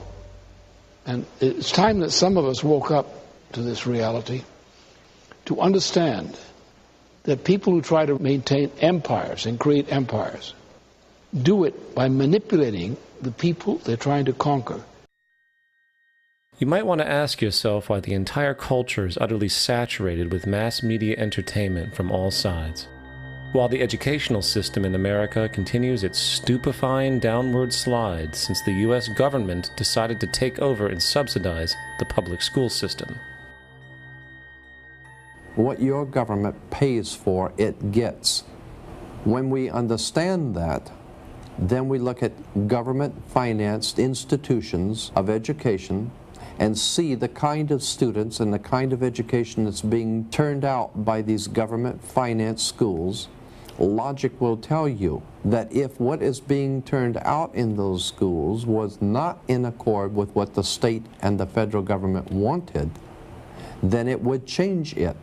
And it's time that some of us woke up to this reality, to understand that people who try to maintain empires and create empires do it by manipulating the people they're trying to conquer. You might want to ask yourself why the entire culture is utterly saturated with mass media entertainment from all sides. While the educational system in America continues its stupefying downward slide since the U.S. government decided to take over and subsidize the public school system. What your government pays for, it gets. When we understand that, then we look at government-financed institutions of education and see the kind of students and the kind of education that's being turned out by these government-financed schools. Logic will tell you that if what is being turned out in those schools was not in accord with what the state and the federal government wanted, then it would change it.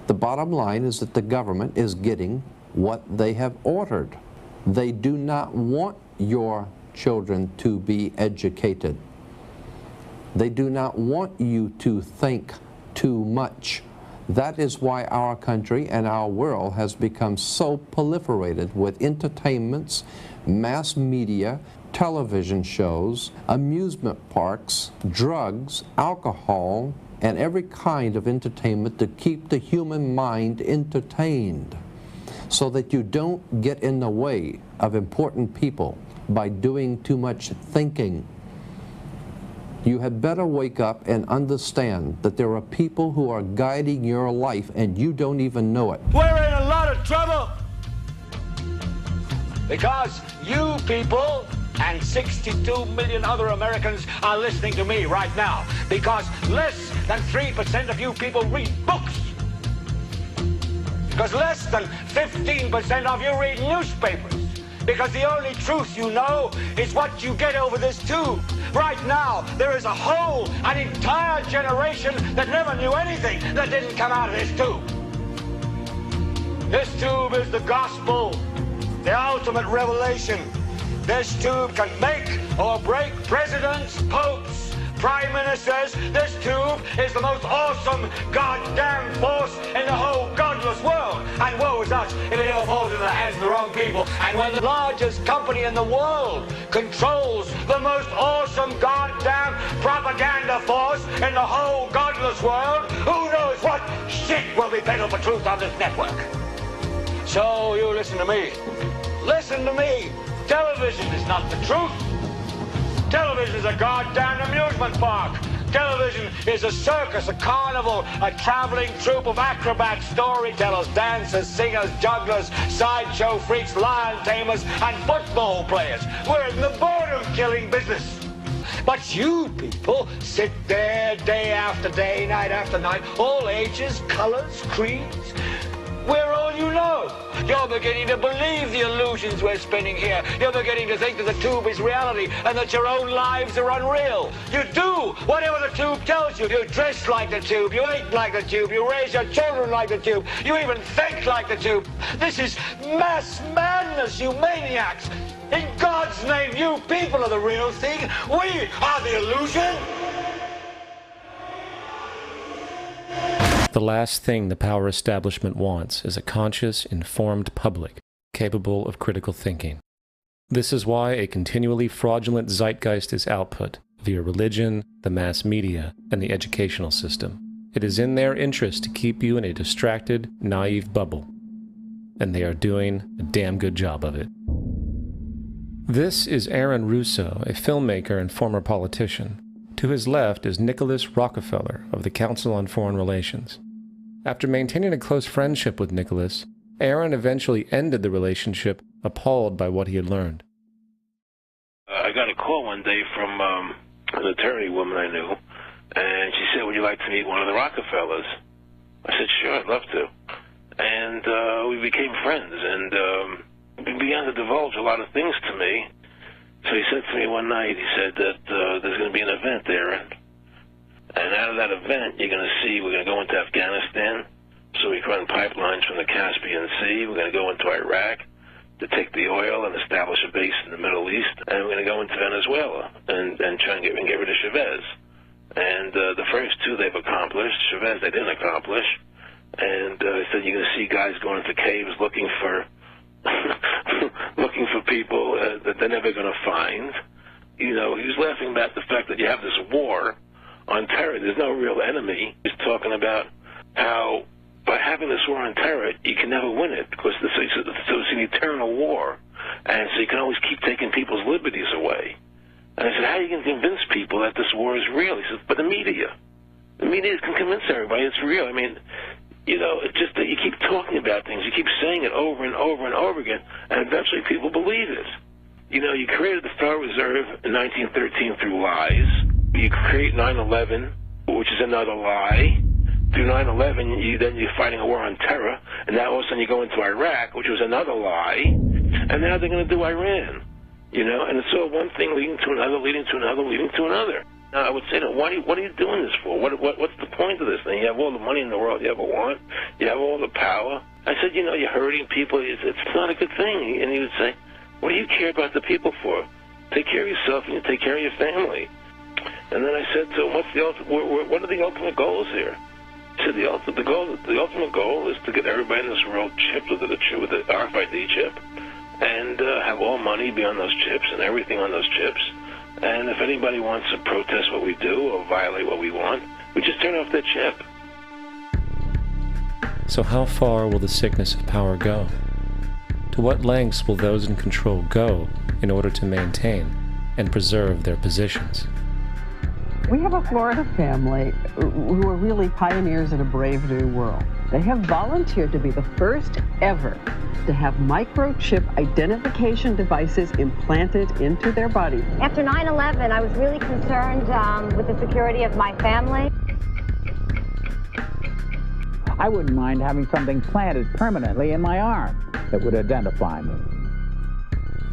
The bottom line is that the government is getting what they have ordered. They do not want your children to be educated. They do not want you to think too much. That is why our country and our world has become so proliferated with entertainments, mass media, television shows, amusement parks, drugs, alcohol, and every kind of entertainment to keep the human mind entertained, so that you don't get in the way of important people by doing too much thinking. You had better wake up and understand that there are people who are guiding your life and you don't even know it. We're in a lot of trouble because you people and 62 million other Americans are listening to me right now, because less than 3% of you people read books, because less than 15% of you read newspapers, because the only truth you know is what you get over this tube. Right now, there is an entire generation that never knew anything that didn't come out of this tube. This tube is the gospel, the ultimate revelation. This tube can make or break presidents, popes, prime ministers. This tube is the most awesome goddamn force in the whole godless world. And woe is us if it all falls into the hands of the wrong people. And when the largest company in the world controls the most awesome goddamn propaganda force in the whole godless world, who knows what shit will be peddled for truth on this network. So you listen to me. Listen to me. Television is not the truth. Television is a goddamn amusement park. Television is a circus, a carnival, a traveling troupe of acrobats, storytellers, dancers, singers, jugglers, sideshow freaks, lion tamers, and football players. We're in the boredom-killing business. But you people sit there day after day, night after night, all ages, colors, creeds. We're all you know. You're beginning to believe the illusions we're spinning here. You're beginning to think that the tube is reality and that your own lives are unreal. You do whatever the tube tells you. You dress like the tube. You eat like the tube. You raise your children like the tube. You even think like the tube. This is mass madness, you maniacs. In God's name, you people are the real thing. We are the illusion. The last thing the power establishment wants is a conscious, informed public, capable of critical thinking. This is why a continually fraudulent zeitgeist is output via religion, the mass media, and the educational system. It is in their interest to keep you in a distracted, naive bubble. And they are doing a damn good job of it. This is Aaron Russo, a filmmaker and former politician. To his left is Nicholas Rockefeller of the Council on Foreign Relations. After maintaining a close friendship with Nicholas, Aaron eventually ended the relationship, appalled by what he had learned. I got a call one day from an attorney woman I knew, and she said, "Would you like to meet one of the Rockefellers?" I said, "Sure, I'd love to." And we became friends, and he began to divulge a lot of things to me. So he said to me one night, he said that there's going to be an event there, and out of that event, you're going to see we're going to go into Afghanistan, so we can run pipelines from the Caspian Sea. We're going to go into Iraq to take the oil and establish a base in the Middle East, and we're going to go into Venezuela and try and get rid of Chavez. And the first two they've accomplished. Chavez they didn't accomplish. And he said you're going to see guys going into caves looking for looking for people that they're never going to find. You know, he was laughing about the fact that you have this war on terror. There's no real enemy. He's talking about how by having this war on terror, you can never win it because it's an eternal war. And so you can always keep taking people's liberties away. And I said, how are you going to convince people that this war is real? He says, but the media can convince everybody it's real. I mean, you know, it's just that you keep talking about things. You keep saying it over and over and over again, and eventually people believe it. You know, you created the Federal Reserve in 1913 through lies. You create 9/11, which is another lie. Through 9/11, then you're fighting a war on terror, and now all of a sudden you go into Iraq, which was another lie, and now they're going to do Iran. You know, and it's all one thing leading to another, leading to another, leading to another. Now, I would say, what are you doing this for? What's the point of this thing? You have all the money in the world you ever want. You have all the power. I said, you know, you're hurting people. It's not a good thing. And he would say, what do you care about the people for? Take care of yourself and you take care of your family. And then I said to him, what are the ultimate goals here? He said, the ultimate goal is to get everybody in this world chipped with the RFID chip and have all money be on those chips and everything on those chips. And if anybody wants to protest what we do or violate what we want, We just turn off that chip. So how far will the sickness of power go? To what lengths will those in control go in order to maintain and preserve their positions? We have a Florida family who are really pioneers in a brave new world. They have volunteered to be the first ever to have microchip identification devices implanted into their body. After 9/11, I was really concerned with the security of my family. I wouldn't mind having something planted permanently in my arm that would identify me.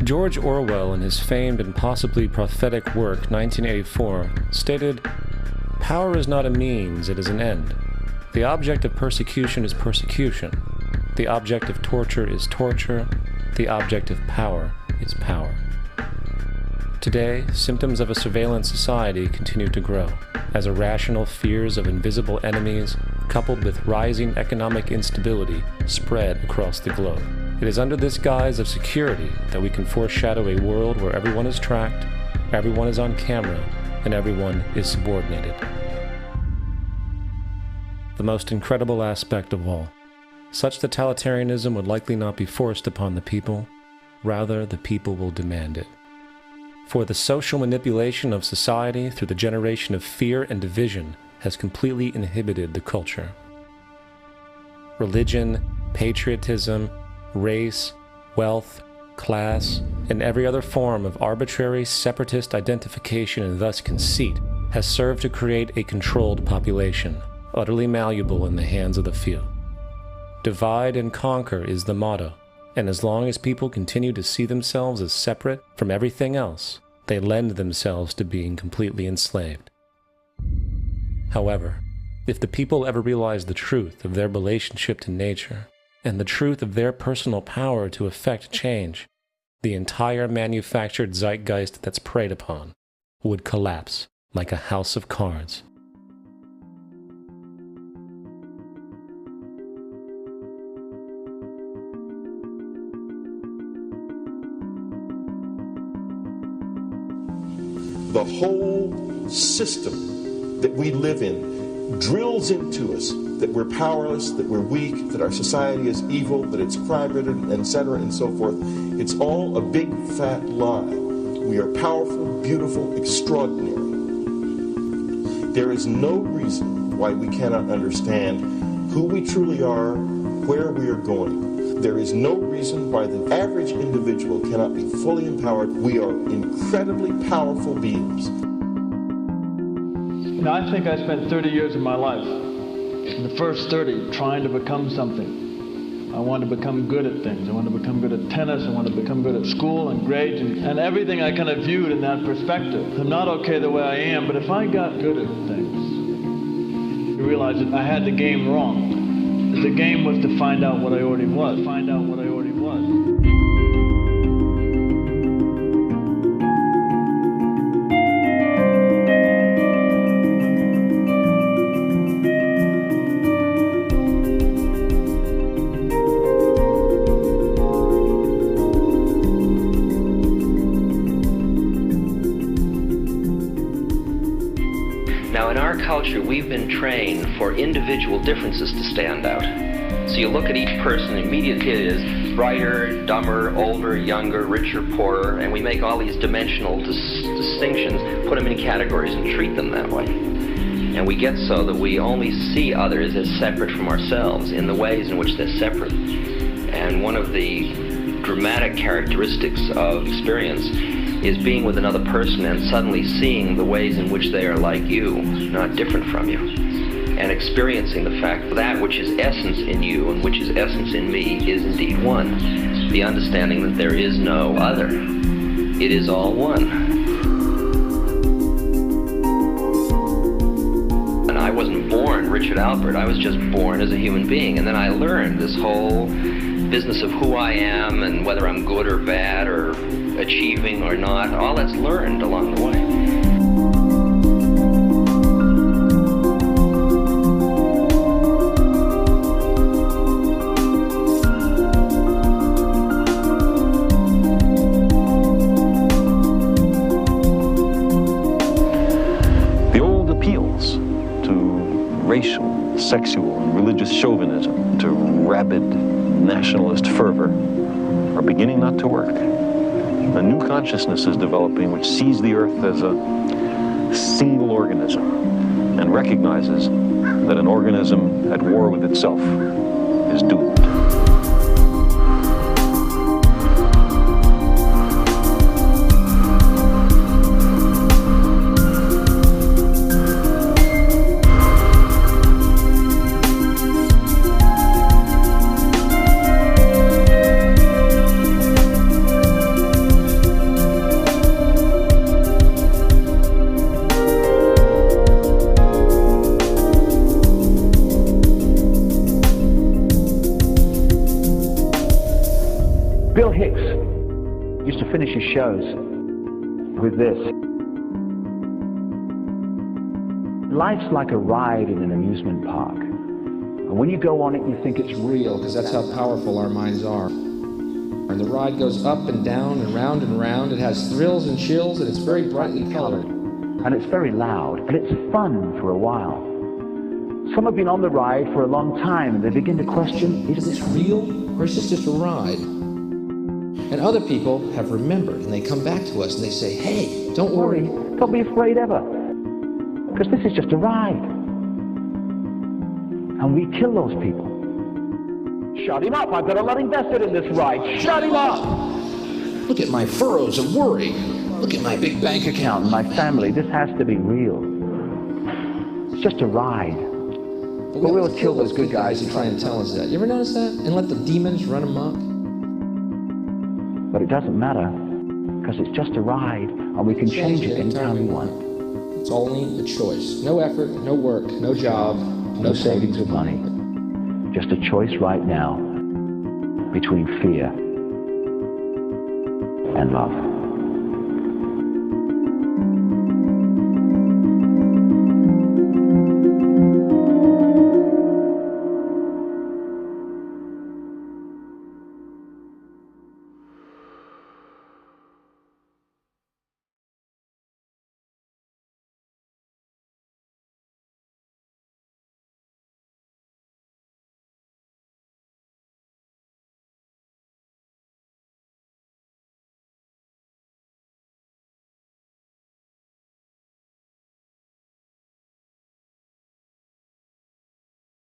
George Orwell, in his famed and possibly prophetic work 1984, stated, "Power is not a means, it is an end. The object of persecution is persecution. The object of torture is torture. The object of power is power." Today, symptoms of a surveillance society continue to grow, as irrational fears of invisible enemies, coupled with rising economic instability, spread across the globe. It is under this guise of security that we can foreshadow a world where everyone is tracked, everyone is on camera, and everyone is subordinated. The most incredible aspect of all, such totalitarianism would likely not be forced upon the people, rather the people will demand it. For the social manipulation of society through the generation of fear and division has completely inhibited the culture. Religion, patriotism, race, wealth, class, and every other form of arbitrary separatist identification and thus conceit has served to create a controlled population, utterly malleable in the hands of the few. Divide and conquer is the motto, and as long as people continue to see themselves as separate from everything else, they lend themselves to being completely enslaved. However, if the people ever realize the truth of their relationship to nature, and the truth of their personal power to effect change, the entire manufactured zeitgeist that's preyed upon would collapse like a house of cards. The whole system that we live in drills into us that we're powerless, that we're weak, that our society is evil, that it's crime-ridden, etc., and so forth. It's all a big, fat lie. We are powerful, beautiful, extraordinary. There is no reason why we cannot understand who we truly are, where we are going. There is no reason why the average individual cannot be fully empowered. We are incredibly powerful beings. You know, I think I spent 30 years of my life, in the first 30, trying to become something. I wanted to become good at things. I wanted to become good at tennis. I wanted to become good at school and grades and everything I kind of viewed in that perspective. I'm not okay the way I am, but if I got good at things, you realize that I had the game wrong. The game was to find out what I already was. Now, in our culture, we've been trained for individual differences to stand out. So you look at each person, immediately it is brighter, dumber, older, younger, richer, poorer, and we make all these dimensional distinctions, put them in categories and treat them that way. And we get so that we only see others as separate from ourselves in the ways in which they're separate. And one of the dramatic characteristics of experience is being with another person and suddenly seeing the ways in which they are like you, not different from you, and experiencing the fact that which is essence in you and which is essence in me is indeed one. The understanding that there is no other. It is all one. And I wasn't born Richard Albert, I was just born as a human being, and then I learned this whole business of who I am and whether I'm good or bad or achieving or not. All that's learned along the way. The old appeals to sexual and religious chauvinism to rabid nationalist fervor are beginning not to work. A new consciousness is developing which sees the earth as a single organism and recognizes that an organism at war with itself is doomed. Bill Hicks used to finish his shows with this. Life's like a ride in an amusement park. And when you go on it, you think it's real, because that's how powerful our minds are. And the ride goes up and down and round and round. It has thrills and chills, and it's very brightly colored. And it's very loud, and it's fun for a while. Some have been on the ride for a long time, and they begin to question, is this real, or is this just a ride? And other people have remembered, and they come back to us and they say, hey, don't worry. Don't be afraid ever, because this is just a ride. And we kill those people. Shut him up, I've got a lot invested in this ride. Shut him up! Look at my furrows of worry. Look at my big bank account. My family, this has to be real. It's just a ride. But we'll kill those good guys who try and tell us that. You ever notice that? And let the demons run amok? But it doesn't matter, because it's just a ride, and we can change it anytime we want. It's only a choice. No effort, no work, no job, no savings of money. Just a choice right now between fear and love.